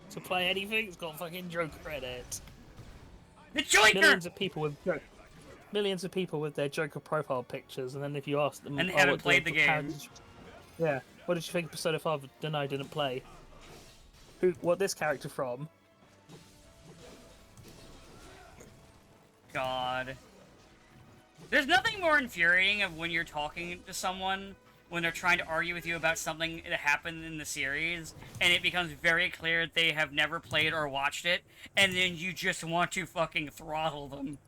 [SPEAKER 5] to play anything? It's got fucking Joker in it.
[SPEAKER 4] The Joker!
[SPEAKER 5] Millions of people with their Joker profile pictures, and then if you ask them,
[SPEAKER 4] And
[SPEAKER 5] oh,
[SPEAKER 4] haven't
[SPEAKER 5] what
[SPEAKER 4] played the
[SPEAKER 5] how
[SPEAKER 4] game.
[SPEAKER 5] did you- yeah, what did you think of Persona 5? Then I didn't play. What this character from?
[SPEAKER 4] God. There's nothing more infuriating of when you're talking to someone when they're trying to argue with you about something that happened in the series, and it becomes very clear that they have never played or watched it, and then you just want to fucking throttle them.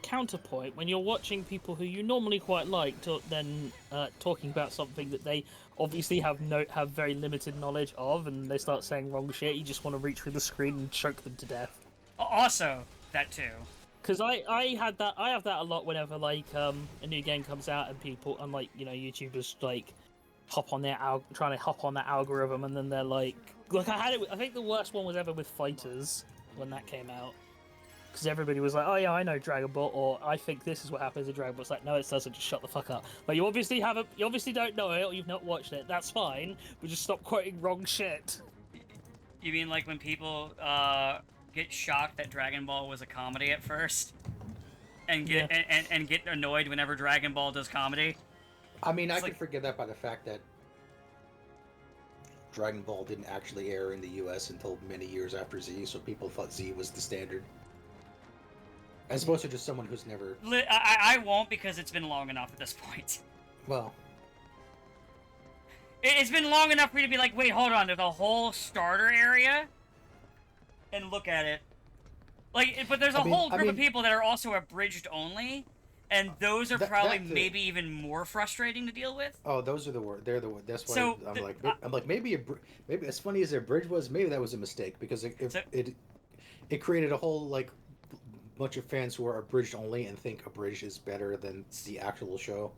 [SPEAKER 5] Counterpoint, when you're watching people who you normally quite like then talking about something that they obviously have very limited knowledge of, and they start saying wrong shit, you just want to reach through the screen and choke them to death.
[SPEAKER 4] Also, that too.
[SPEAKER 5] Because I have that a lot whenever like a new game comes out and people and like YouTubers like trying to hop on that algorithm, and then they're like I had it. I think the worst one was ever with Fighters when that came out. Because everybody was like, "Oh yeah, I know Dragon Ball," or "I think this is what happens in Dragon Ball." It's like, no, it doesn't. Just shut the fuck up. Like you obviously don't know it, or you've not watched it. That's fine, but just stop quoting wrong shit.
[SPEAKER 4] You mean like when people get shocked that Dragon Ball was a comedy at first, and get and get annoyed whenever Dragon Ball does comedy?
[SPEAKER 6] I mean, I could forget that by the fact that Dragon Ball didn't actually air in the U.S. until many years after Z, so people thought Z was the standard. As opposed to just someone who's never...
[SPEAKER 4] I won't, because it's been long enough at this point.
[SPEAKER 6] Well...
[SPEAKER 4] It's been long enough for you to be like, wait, hold on, there's a whole starter area? And look at it. Like, but there's a whole group of people that are also abridged only, and those are probably maybe even more frustrating to deal with.
[SPEAKER 6] Oh, those are the worst. They're the worst. That's why I'm like, maybe as funny as their bridge was, maybe that was a mistake, because it created a whole, like, bunch of fans who are abridged only and think abridged is better than the actual show,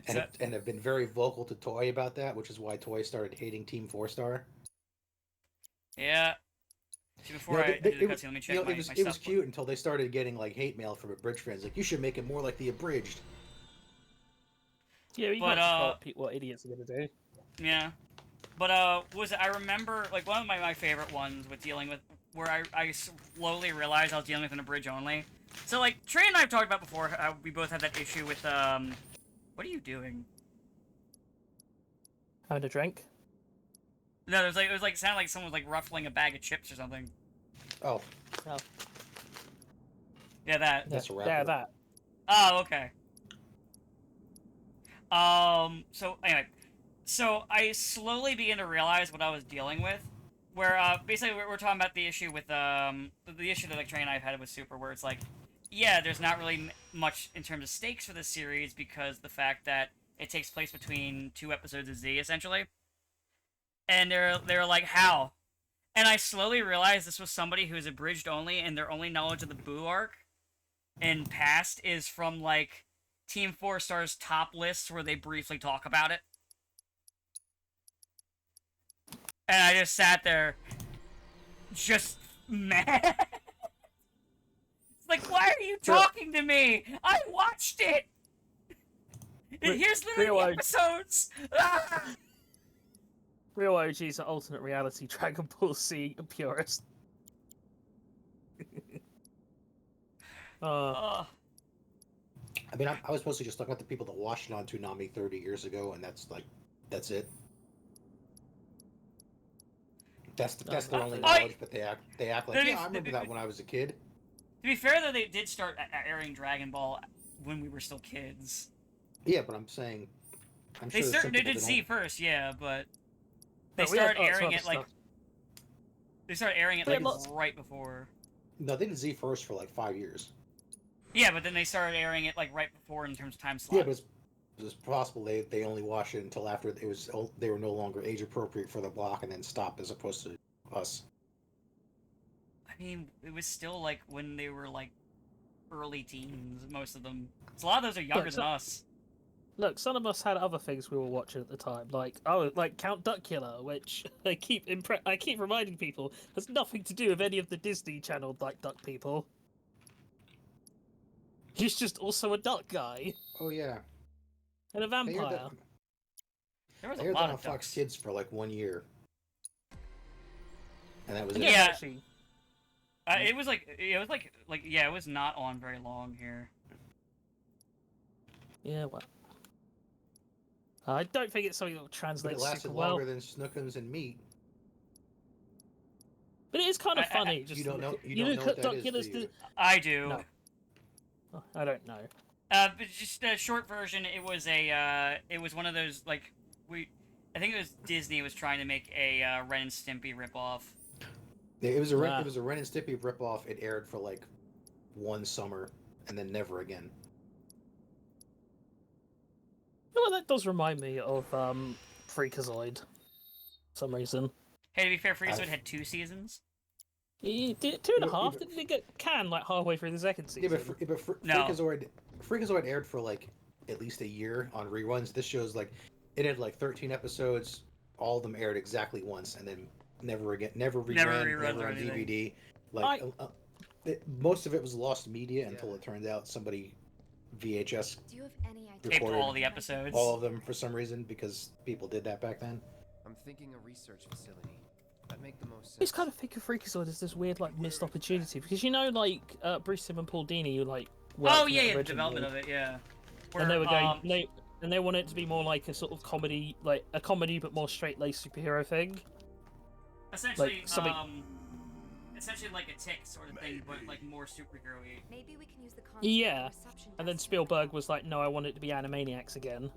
[SPEAKER 6] and have been very vocal to Toei about that, which is why Toei started hating Team 4-Star.
[SPEAKER 4] Yeah. See, before I do the cutscene, let me check my stuff.
[SPEAKER 6] It was cute until they started getting like hate mail from abridged fans, like, you should make it more like the abridged.
[SPEAKER 5] Yeah, you can't just tell what idiots are gonna do.
[SPEAKER 4] Yeah. But, I remember, like, one of my favorite ones with dealing with, where I slowly realized I was dealing with an abridge only. So, like, Trey and I have talked about before how we both had that issue with, what are you doing?
[SPEAKER 5] Having a drink?
[SPEAKER 4] No, it sounded like someone was, like, ruffling a bag of chips or something.
[SPEAKER 6] Oh.
[SPEAKER 4] Yeah, that.
[SPEAKER 6] That's a wrap.
[SPEAKER 5] Yeah, that.
[SPEAKER 4] Oh, okay. So, anyway. So, I slowly began to realize what I was dealing with. Where, basically, we're talking about the issue with, the issue that, like, Trey and I have had with Super, where it's like, yeah, there's not really much in terms of stakes for this series, because the fact that it takes place between 2 episodes of Z, essentially. And they're like, how? And I slowly realized this was somebody who's abridged only, and their only knowledge of the Boo arc in past is from, like, Team 4-Star's top lists where they briefly talk about it. And I just sat there, just mad. It's like, why are you talking to me? I watched it! Here's the episodes! Ah!
[SPEAKER 5] Real OG's an alternate reality Dragon Ball Z purist.
[SPEAKER 6] I mean, I was mostly just talking about the people that watched it on Toonami 30 years ago, and that's it. That's their only knowledge, but they act like, yeah, I remember that when I was a kid.
[SPEAKER 4] To be fair, though, they did start airing Dragon Ball when we were still kids.
[SPEAKER 6] Yeah, but I'm saying, I'm sure
[SPEAKER 4] they did Z first, yeah, but they started airing it like right before.
[SPEAKER 6] No, they did Z first for like 5 years.
[SPEAKER 4] Yeah, but then they started airing it like right before in terms of time slot.
[SPEAKER 6] Yeah, but it's possible they only watched it until after they were no longer age appropriate for the block, and then stopped, as opposed to us.
[SPEAKER 4] I mean, it was still like when they were like early teens, most of them. So a lot of those are younger than us.
[SPEAKER 5] Look, some of us had other things we were watching at the time, like Count Duckula, which I keep reminding people has nothing to do with any of the Disney Channel like duck people. He's just also a duck guy.
[SPEAKER 6] Oh yeah.
[SPEAKER 5] And a vampire.
[SPEAKER 4] There was
[SPEAKER 6] a lot of Fox Kids for like 1 year, and that was it.
[SPEAKER 4] Yeah. It was not on very long here.
[SPEAKER 5] Yeah, well, I don't think it's something that will translate
[SPEAKER 6] But it lasted
[SPEAKER 5] super well.
[SPEAKER 6] longer than Snookums and Meat.
[SPEAKER 5] But it is kind of funny.
[SPEAKER 6] You don't know what that is, do you?
[SPEAKER 4] I do.
[SPEAKER 5] No. Oh, I don't know.
[SPEAKER 4] But just a short version. It was it was one of those like I think it was Disney was trying to make a Ren and Stimpy ripoff.
[SPEAKER 6] Yeah, it was a Ren and Stimpy ripoff. It aired for like one summer and then never again.
[SPEAKER 5] Well, that does remind me of Freakazoid. For some reason.
[SPEAKER 4] Hey, to be fair, Freakazoid had 2 seasons.
[SPEAKER 5] He did 2.5. Didn't it get canned like halfway through the second season?
[SPEAKER 6] Yeah, but
[SPEAKER 4] No.
[SPEAKER 6] Freakazoid aired for like at least a year on reruns. This show's like it had like 13 episodes. All of them aired exactly once, and then never again, never reruns on DVD. Like most of it was lost media until it turned out somebody VHS
[SPEAKER 7] Do you have any idea?
[SPEAKER 4] Taped
[SPEAKER 6] recorded
[SPEAKER 4] all the episodes.
[SPEAKER 6] all of them for some reason because people did that back then.
[SPEAKER 8] I'm thinking a research facility. That'd make the most sense.
[SPEAKER 5] I just kind of think of Freakazoid as this weird, like, missed opportunity because you know, like, Bruce Timm and Paul Dini, who like, worked on it
[SPEAKER 4] the
[SPEAKER 5] originally,
[SPEAKER 4] development of it, yeah.
[SPEAKER 5] and they were going, they wanted it to be more like a sort of comedy, like a comedy but more straight-laced superhero thing.
[SPEAKER 4] Essentially,
[SPEAKER 5] like something-
[SPEAKER 4] essentially like a Tick sort of thing, but like more superhero-y.
[SPEAKER 7] Maybe we can use the concept
[SPEAKER 5] Yeah,
[SPEAKER 7] of reception
[SPEAKER 5] and then
[SPEAKER 7] desk.
[SPEAKER 5] Spielberg was like, no, I want it to be Animaniacs again.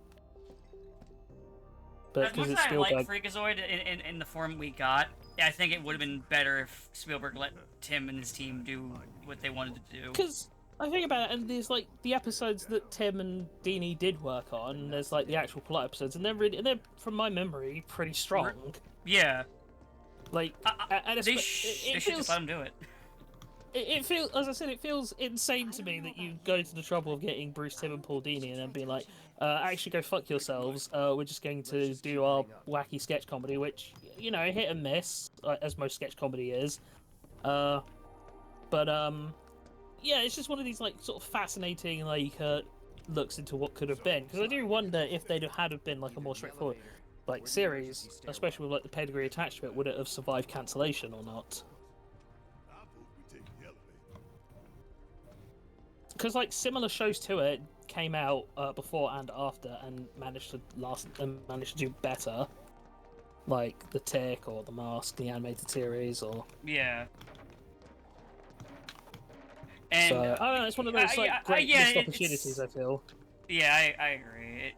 [SPEAKER 5] But
[SPEAKER 4] As much
[SPEAKER 5] because
[SPEAKER 4] as
[SPEAKER 5] it's
[SPEAKER 4] I
[SPEAKER 5] Spielberg,
[SPEAKER 4] like Freakazoid in the form we got, I think it would have been better if Spielberg let Tim and his team do what they wanted to do.
[SPEAKER 5] because I think about it, and there's like the episodes that Tim and Dini did work on, and there's like the actual plot episodes, and they're from my memory pretty strong.
[SPEAKER 4] Yeah.
[SPEAKER 5] Like, and
[SPEAKER 4] They
[SPEAKER 5] it
[SPEAKER 4] should
[SPEAKER 5] feels,
[SPEAKER 4] just let him do it.
[SPEAKER 5] it feels, as I said, it feels insane to me that you go to the trouble of getting Bruce Timm and Paul Dini and then be like, actually go fuck yourselves. We're just going to do our wacky sketch comedy, which, you know, hit and miss, as most sketch comedy is. Yeah, it's just one of these like sort of fascinating like looks into what could have been, because I do wonder if they'd have been like a more straightforward like series, especially with like the pedigree attached to it, would it have survived cancellation or not? Because like similar shows to it came out before and after and managed to do better, like The Tick or The Mask, the animated series, or
[SPEAKER 4] Yeah. And
[SPEAKER 5] so I don't know. It's one of those like great missed opportunities. I feel.
[SPEAKER 4] Yeah, I agree.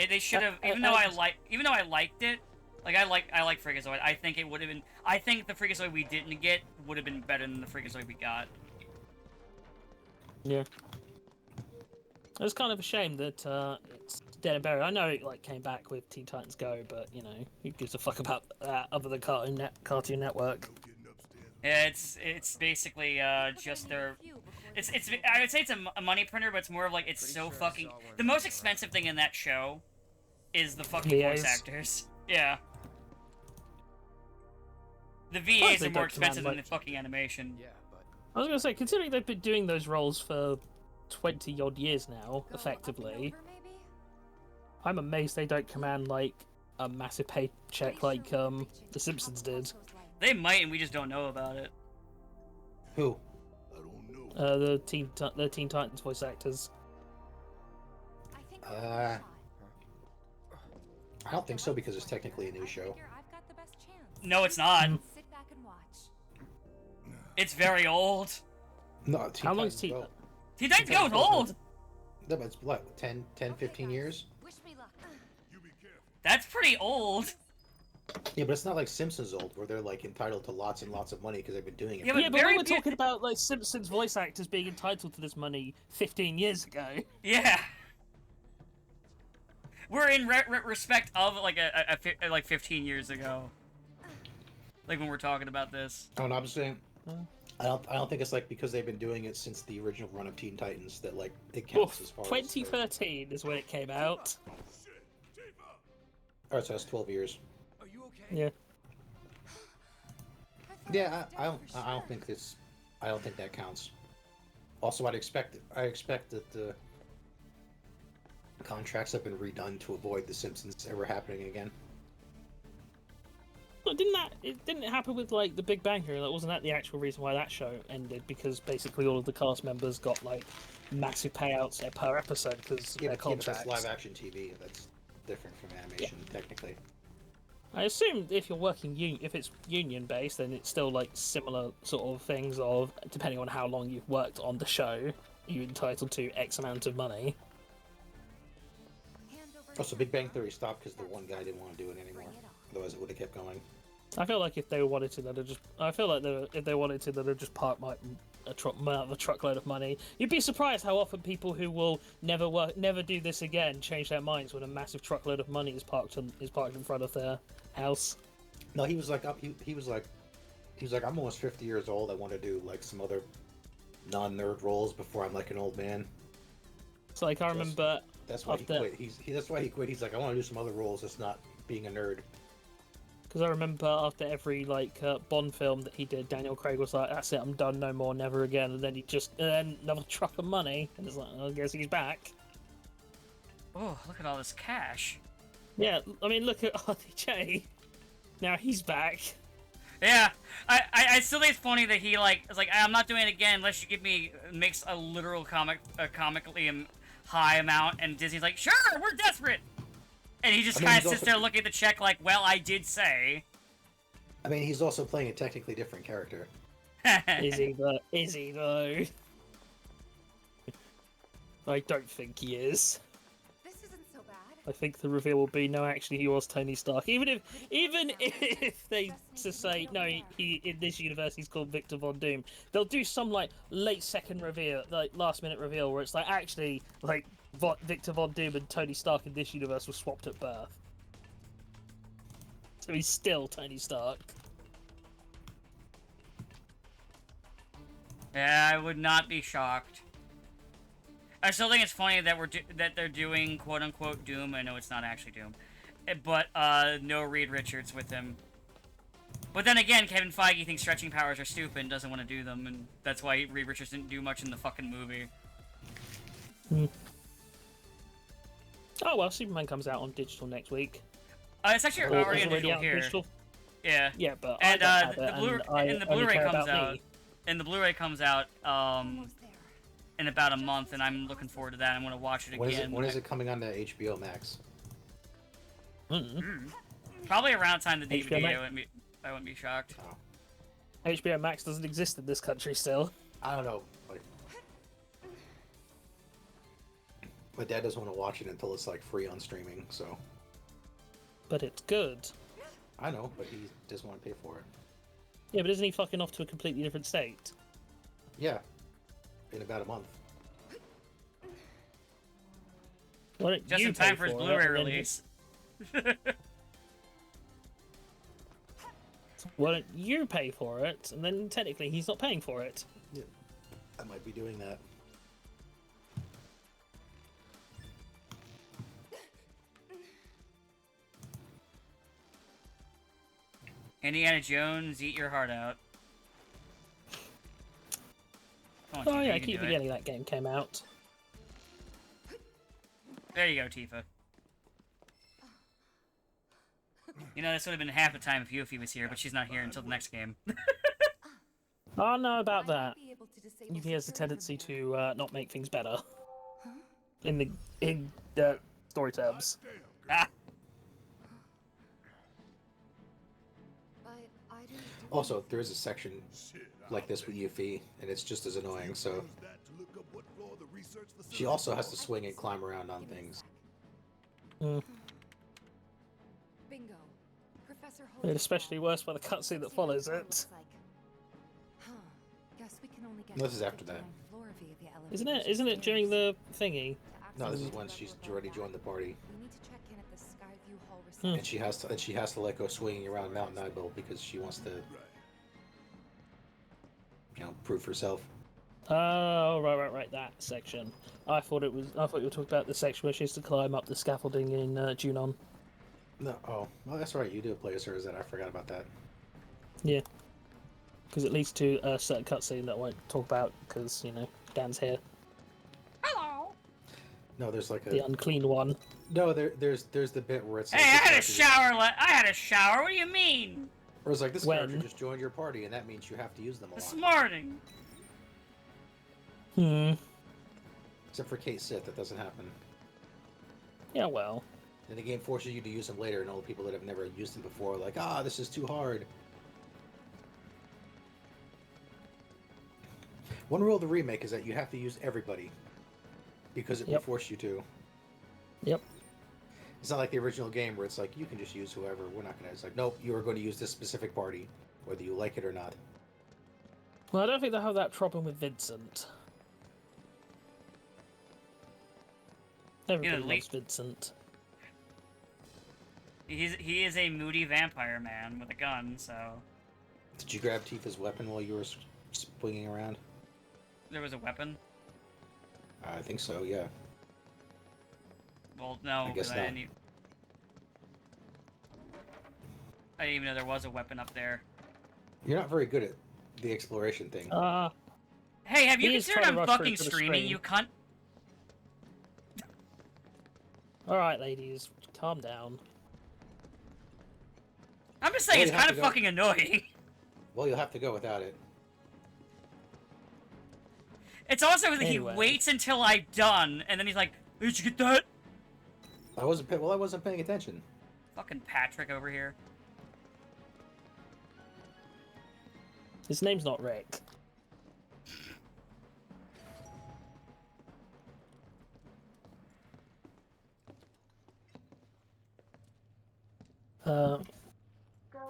[SPEAKER 4] They should have, even though I liked it, like I like Freakazoid. I think it would have been. I think the Freakazoid we didn't get would have been better than the Freakazoid we got.
[SPEAKER 5] Yeah. It's kind of a shame that it's dead and buried. I know it like came back with Teen Titans Go, but you know, who gives a fuck about that other than Cartoon Network?
[SPEAKER 4] Yeah, it's basically just their. It's I would say it's a money printer, but it's more of like it's so fucking. The most expensive thing in that show is the fucking voice actors. Yeah. The VAs are more expensive than the fucking animation.
[SPEAKER 8] Yeah, but
[SPEAKER 5] I was gonna say, considering they've been doing those roles for 20 odd years now, effectively, I'm amazed they don't command like a massive paycheck like The Simpsons did.
[SPEAKER 4] They might, and we just don't know about it.
[SPEAKER 6] Who?
[SPEAKER 5] The Teen Titans voice actors.
[SPEAKER 6] I don't think so because it's technically a new show.
[SPEAKER 4] No, it's not.
[SPEAKER 7] Sit back and watch.
[SPEAKER 4] It's very old.
[SPEAKER 6] No,
[SPEAKER 5] How long's Teen?
[SPEAKER 4] Teen Titans Go is old.
[SPEAKER 6] No, but it's what, 10, 15 years?
[SPEAKER 7] Wish me luck.
[SPEAKER 4] That's pretty old.
[SPEAKER 6] Yeah, but it's not like Simpsons old, where they're like entitled to lots and lots of money because they've been doing it.
[SPEAKER 4] Yeah,
[SPEAKER 6] for-
[SPEAKER 5] Yeah, but
[SPEAKER 4] very
[SPEAKER 5] we were
[SPEAKER 4] few-
[SPEAKER 5] talking about like Simpsons voice actors being entitled to this money 15 years ago.
[SPEAKER 4] Yeah. We're in respect of like like 15 years ago. Like when we're talking about this.
[SPEAKER 6] Oh, no, I'm saying, I don't think it's like because they've been doing it since the original run of Teen Titans that like it counts as far as.
[SPEAKER 5] 2013 is when it came out.
[SPEAKER 6] Alright, so that's 12 years.
[SPEAKER 8] are you okay?
[SPEAKER 5] Yeah.
[SPEAKER 6] Yeah, I don't think this. I don't think that counts. Also, I expect that the contracts have been redone to avoid The Simpsons ever happening again.
[SPEAKER 5] Well, didn't it happen with like The Big Bang Theory? Like, wasn't that the actual reason why that show ended? Because basically all of the cast members got like massive payouts per episode because
[SPEAKER 6] Yeah,
[SPEAKER 5] their
[SPEAKER 6] but that's
[SPEAKER 5] contracts.
[SPEAKER 6] live action TV. That's different from animation, technically.
[SPEAKER 5] I assume if you're working if it's union based, then it's still like similar sort of things of depending on how long you've worked on the show, you're entitled to X amount of money.
[SPEAKER 6] Also, Big Bang Theory stopped because the one guy didn't want to do it anymore. Otherwise, it would have kept going.
[SPEAKER 5] I feel like if they wanted to, they'd just. I feel like if they wanted to, they'd just park a truckload of money. You'd be surprised how often people who will never do this again, change their minds when a massive truckload of money is parked in front of their house.
[SPEAKER 6] No, he was like, he was like, I'm almost 50 years old. I want to do like some other non-nerd roles before I'm like an old man.
[SPEAKER 5] It's like I remember.
[SPEAKER 6] That's why he quit. That's why he quit. He's like, I want to do some other roles. It's not being a nerd.
[SPEAKER 5] Because I remember after every Bond film that he did, Daniel Craig was like, "That's it, I'm done, no more, never again." And then another truck of money, and it's like, I guess he's back.
[SPEAKER 4] Oh, look at all this cash.
[SPEAKER 5] Yeah, I mean, look at RDJ. Now he's back.
[SPEAKER 4] Yeah, I still think it's funny that he is like, I'm not doing it again unless you give me makes a literal comically high amount, and Disney's like, sure, we're desperate. And he just kind of sits there looking at the check like, well, I did say.
[SPEAKER 6] I mean, he's also playing a technically different character.
[SPEAKER 5] Is he though? I don't think he is.
[SPEAKER 7] This isn't so bad.
[SPEAKER 5] I think the reveal will be, no, actually, he was Tony Stark. Even if they just say, no, he in this universe he's called Victor Von Doom, they'll do some late second reveal, last minute reveal, where it's like, actually, Victor Von Doom and Tony Stark in this universe were swapped at birth. So he's still Tony Stark.
[SPEAKER 4] Yeah, I would not be shocked. I still think it's funny that that they're doing quote unquote Doom. I know it's not actually Doom, but no Reed Richards with him. But then again, Kevin Feige thinks stretching powers are stupid and doesn't want to do them, and that's why Reed Richards didn't do much in the fucking movie.
[SPEAKER 5] Oh well, Superman comes out on digital next week.
[SPEAKER 4] It's actually already on digital here.
[SPEAKER 5] Digital?
[SPEAKER 4] Yeah.
[SPEAKER 5] Yeah, but
[SPEAKER 4] and
[SPEAKER 5] the
[SPEAKER 4] Blu-ray comes out. And the Blu-ray comes out in about a month, and I'm looking forward to that. I'm going to watch it again.
[SPEAKER 6] When is it coming on to HBO Max?
[SPEAKER 4] Probably around the time the DVD. I wouldn't be shocked.
[SPEAKER 6] Oh.
[SPEAKER 5] HBO Max doesn't exist in this country still.
[SPEAKER 6] I don't know. My dad doesn't want to watch it until it's free on streaming. So.
[SPEAKER 5] But it's good.
[SPEAKER 6] I know, but he doesn't want to pay for it.
[SPEAKER 5] Yeah, but isn't he fucking off to a completely different state?
[SPEAKER 6] Yeah. In about a month.
[SPEAKER 5] Why don't
[SPEAKER 4] Just
[SPEAKER 5] you
[SPEAKER 4] in time
[SPEAKER 5] pay
[SPEAKER 4] for his
[SPEAKER 5] it,
[SPEAKER 4] Blu-ray
[SPEAKER 5] and then
[SPEAKER 4] release.
[SPEAKER 5] Why don't you pay for it, and then technically he's not paying for it?
[SPEAKER 6] Yeah. I might be doing that.
[SPEAKER 4] Indiana Jones, eat your heart out.
[SPEAKER 5] Oh yeah, I keep forgetting that game came out.
[SPEAKER 4] There you go, Tifa. You know, this would have been half the time if Yuffie was here, but she's not here until the next game.
[SPEAKER 5] Oh no, about that. Yuffie has a tendency to not make things better. In the story terms. Ah.
[SPEAKER 6] Also, there is a section like this with Yuffie, and it's just as annoying, so... She also has to swing and climb around on things.
[SPEAKER 7] Bingo. Professor
[SPEAKER 5] Made especially worse by the cutscene that follows it.
[SPEAKER 6] This is after that.
[SPEAKER 5] Isn't it? Isn't it during the thingy?
[SPEAKER 6] No, this is when she's already joined the party.
[SPEAKER 7] We need to check in at the Skyview Hall reception.
[SPEAKER 6] And she has to go swinging around Mount Nibel because she wants to, prove herself.
[SPEAKER 5] Oh, right, that section. I thought you were talking about the section where she has to climb up the scaffolding in Junon.
[SPEAKER 6] No, well, that's right. You do play as her as that. I forgot about that.
[SPEAKER 5] Yeah. Because it leads to a certain cutscene that I won't talk about because Dan's here.
[SPEAKER 4] Hello.
[SPEAKER 6] No, there's
[SPEAKER 5] the unclean one.
[SPEAKER 6] No, there's the bit where it's.
[SPEAKER 4] Hey, I had a shower. I had a shower. What do you mean?
[SPEAKER 6] Or it's this character just joined your party, and that means you have to use them a lot.
[SPEAKER 4] This morning.
[SPEAKER 5] Hmm.
[SPEAKER 6] Except for Kate Sith, that doesn't happen.
[SPEAKER 5] Yeah, well.
[SPEAKER 6] And the game forces you to use them later, and all the people that have never used them before are like, ah, this is too hard. One rule of the remake is that you have to use everybody, because it will force you to.
[SPEAKER 5] Yep.
[SPEAKER 6] It's not like the original game where it's like, you can just use whoever, we're not gonna... It's like, nope, you are going to use this specific party, whether you like it or not.
[SPEAKER 5] Well, I don't think they'll have that problem with Vincent. Everybody loves Vincent.
[SPEAKER 4] He is a moody vampire man with a gun, so...
[SPEAKER 6] Did you grab Tifa's weapon while you were swinging around?
[SPEAKER 4] There was a weapon?
[SPEAKER 6] I think so, yeah.
[SPEAKER 4] Well, no, because I didn't even know there was a weapon up there.
[SPEAKER 6] You're not very good at the exploration thing.
[SPEAKER 4] Hey, have you considered I'm fucking streaming, you cunt?
[SPEAKER 5] Alright, ladies, calm down.
[SPEAKER 4] I'm just saying, it's kind of fucking annoying.
[SPEAKER 6] Well, you'll have to go without it.
[SPEAKER 4] It's also that he waits until I'm done, and then he's like, did you get that?
[SPEAKER 6] I wasn't paying attention.
[SPEAKER 4] Fucking Patrick over here.
[SPEAKER 5] His name's not Rick.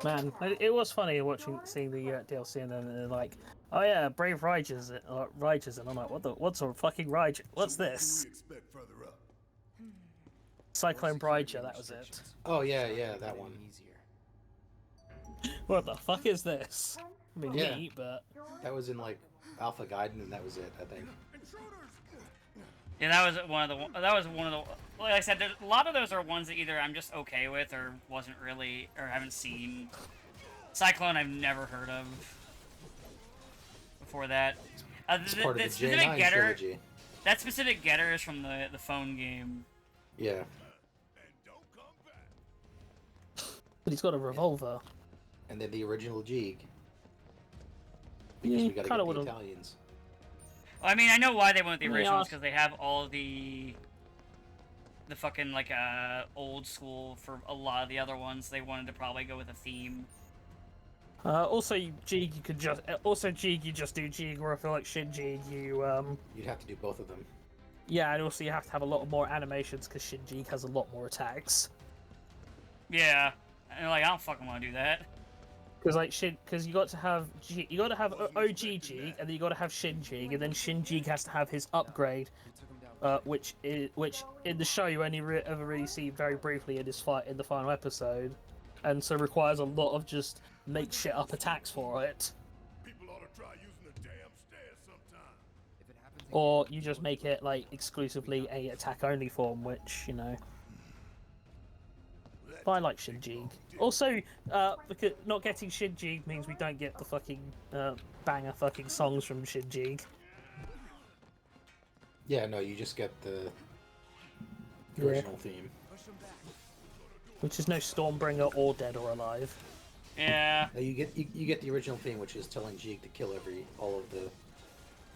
[SPEAKER 5] Man, it was funny seeing the DLC, and then they're like, "Oh yeah, Brave Righteous," and I'm like, "What's a fucking Righteous? What's this?" Cyclone Bridger, that was it.
[SPEAKER 6] Oh yeah, that one.
[SPEAKER 5] What the fuck is this? I mean,
[SPEAKER 6] Yeah.
[SPEAKER 5] neat, but
[SPEAKER 6] That was in like Alpha Gaiden, and that was it, I think.
[SPEAKER 4] Yeah, that was one of the. Like I said, a lot of those are ones that either I'm just okay with or wasn't really or haven't seen. Cyclone, I've never heard of. Before that,
[SPEAKER 6] It's part of the
[SPEAKER 4] specific
[SPEAKER 6] J9
[SPEAKER 4] getter.
[SPEAKER 6] trilogy.
[SPEAKER 4] That specific getter is from the phone game.
[SPEAKER 6] Yeah.
[SPEAKER 5] but he's got a revolver.
[SPEAKER 6] And then the original Jeeg. Because we gotta get the Italians.
[SPEAKER 4] Well, I mean, I know why they went with the
[SPEAKER 5] Yeah.
[SPEAKER 4] originals, because they have all the fucking, like, old school for a lot of the other ones. They wanted to probably go with a theme.
[SPEAKER 5] Also, Jeeg, you could just... Also, Jeeg, you just do Jeeg, or if you like Shin Jeeg, you,
[SPEAKER 6] You'd have to do both of them.
[SPEAKER 5] Yeah, and also you have to have a lot more animations, because Shin Jeeg has a lot more attacks.
[SPEAKER 4] Yeah. And, like, I don't fucking want to do that.
[SPEAKER 5] Because you got to have OG Jeeg, and then you got to have Shin Jeeg, and then Shin Jeeg has to have his upgrade, which in the show you only ever really see very briefly in his fight in the final episode, and so requires a lot of just make shit up attacks for it.
[SPEAKER 1] People ought to try using the damn stairs sometime.
[SPEAKER 8] If it happens
[SPEAKER 5] Or you just make it like exclusively a attack only form, which I like Shin Jeeg. Also, because not getting Shin Jeeg means we don't get the fucking banger fucking songs from Shin Jeeg.
[SPEAKER 6] Yeah, no, you just get the
[SPEAKER 5] Yeah.
[SPEAKER 6] original theme.
[SPEAKER 5] Which is no Stormbringer or Dead or Alive.
[SPEAKER 4] Yeah.
[SPEAKER 6] No, you get the original theme, which is telling Jeeg to kill all of the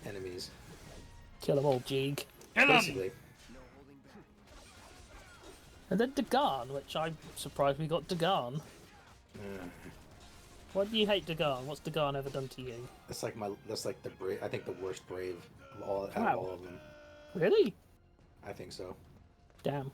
[SPEAKER 6] enemies.
[SPEAKER 5] Kill them all, Jeeg.
[SPEAKER 4] Kill 'em!
[SPEAKER 6] Basically.
[SPEAKER 5] And then Dagon, which I'm surprised we got Dagon. Why do you hate Dagon? What's Dagon ever done to you?
[SPEAKER 6] That's like the brave. I think the worst brave of all out
[SPEAKER 5] Wow.
[SPEAKER 6] of all of them.
[SPEAKER 5] Really?
[SPEAKER 6] I think so.
[SPEAKER 5] Damn.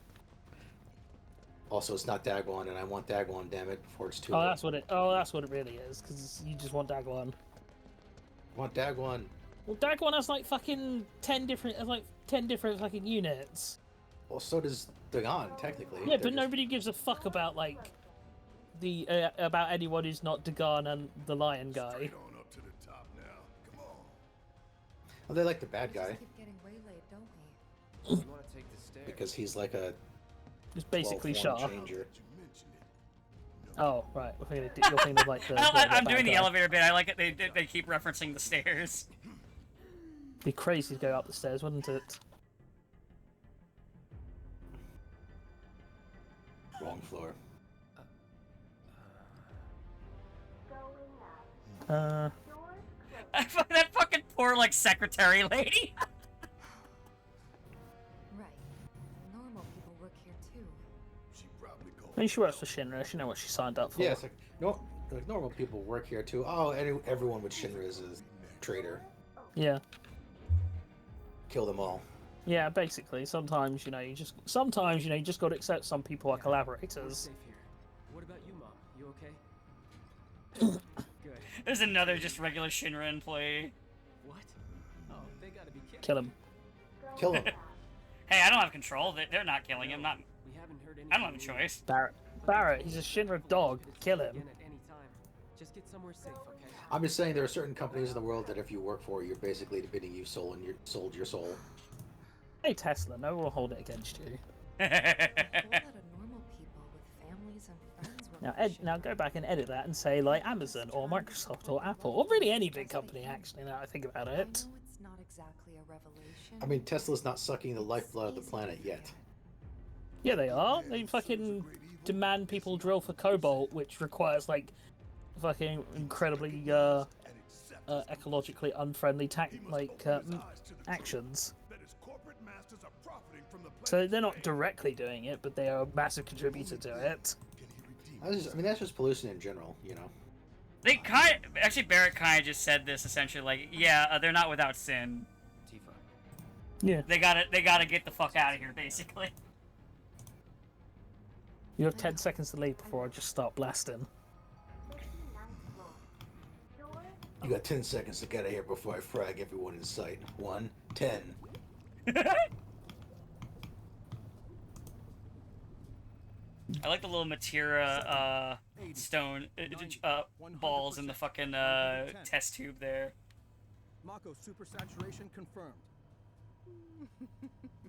[SPEAKER 6] Also, it's not Dagwan, and I want Dagwan, damn it, before it's too
[SPEAKER 5] Oh,
[SPEAKER 6] late.
[SPEAKER 5] that's what it really is, because you just want Dagwan.
[SPEAKER 6] I want Dagwan.
[SPEAKER 5] Well, Dagwan has like fucking 10 different fucking units.
[SPEAKER 6] Well, so does Dagon, technically.
[SPEAKER 5] Yeah,
[SPEAKER 6] They're
[SPEAKER 5] but
[SPEAKER 6] just-
[SPEAKER 5] nobody gives a fuck about like the about anyone who's not Dagon and the Lion guy.
[SPEAKER 1] Straight on up to the top now. Come on.
[SPEAKER 6] Well, they like the bad
[SPEAKER 7] We just
[SPEAKER 6] guy
[SPEAKER 7] keep getting waylaid, don't we?
[SPEAKER 8] you want to take the stairs.
[SPEAKER 6] because he's like a
[SPEAKER 5] It's basically
[SPEAKER 6] 12-form
[SPEAKER 5] Shah.
[SPEAKER 6] changer.
[SPEAKER 1] You mentioned it.
[SPEAKER 5] Oh, right. You're thinking of like the.
[SPEAKER 4] I'm doing
[SPEAKER 5] bad
[SPEAKER 4] the
[SPEAKER 5] guy.
[SPEAKER 4] elevator bit. I like it. They keep referencing the stairs.
[SPEAKER 5] Be crazy to go up the stairs, wouldn't it?
[SPEAKER 6] Wrong floor.
[SPEAKER 4] That fucking poor, like, secretary lady.
[SPEAKER 7] Right. Normal people work here too.
[SPEAKER 1] She
[SPEAKER 5] I mean, she works for Shinra. She knows what she signed up for.
[SPEAKER 6] Yeah, it's like no, like normal people work here too. Oh, everyone with Shinra is a traitor.
[SPEAKER 5] Yeah.
[SPEAKER 6] Kill them all.
[SPEAKER 5] Yeah, basically. Sometimes, you just got to accept some people are
[SPEAKER 8] We're
[SPEAKER 5] collaborators.
[SPEAKER 8] safe here. What about you, Mom? You okay? Good.
[SPEAKER 4] There's another just regular Shinra employee.
[SPEAKER 8] What? Oh, they gotta be kidding.
[SPEAKER 5] Kill him.
[SPEAKER 6] Kill them.
[SPEAKER 4] Hey, I don't have control. They're not killing him. Not.
[SPEAKER 8] We haven't heard
[SPEAKER 4] I don't have a
[SPEAKER 8] anything
[SPEAKER 4] choice.
[SPEAKER 5] Barrett, he's a Shinra dog. Kill him.
[SPEAKER 8] again at any time. Just get somewhere safe, okay?
[SPEAKER 6] I'm just saying there are certain companies in the world that if you work for, you're basically bidding you sold your soul.
[SPEAKER 5] Hey, Tesla, no one will hold it against you.
[SPEAKER 7] A whole lot of normal people with families and friends were
[SPEAKER 5] Now go back and edit that and say, like, Amazon or Microsoft or Apple, or really any big company, actually, now I think about
[SPEAKER 7] I
[SPEAKER 5] it.
[SPEAKER 7] know it's not exactly a revelation.
[SPEAKER 6] I mean, Tesla's not sucking the lifeblood of the planet yet.
[SPEAKER 5] Yeah, they are. They fucking demand people drill for cobalt, which requires, like, fucking incredibly, ecologically unfriendly actions. So they're not directly doing it, but they are a massive contributor to it.
[SPEAKER 6] That's just pollution in general, you know.
[SPEAKER 4] Actually, Barrett kind of just said this essentially, like, yeah, they're not without sin.
[SPEAKER 8] Tifa.
[SPEAKER 5] Yeah.
[SPEAKER 4] They gotta get the fuck out of here, basically.
[SPEAKER 5] You have 10 seconds to leave before I just start blasting.
[SPEAKER 6] You got 10 seconds to get out of here before I frag everyone in sight. 1, 10.
[SPEAKER 4] I like the little materia stone balls in the fucking test tube there.
[SPEAKER 9] Mako supersaturation confirmed.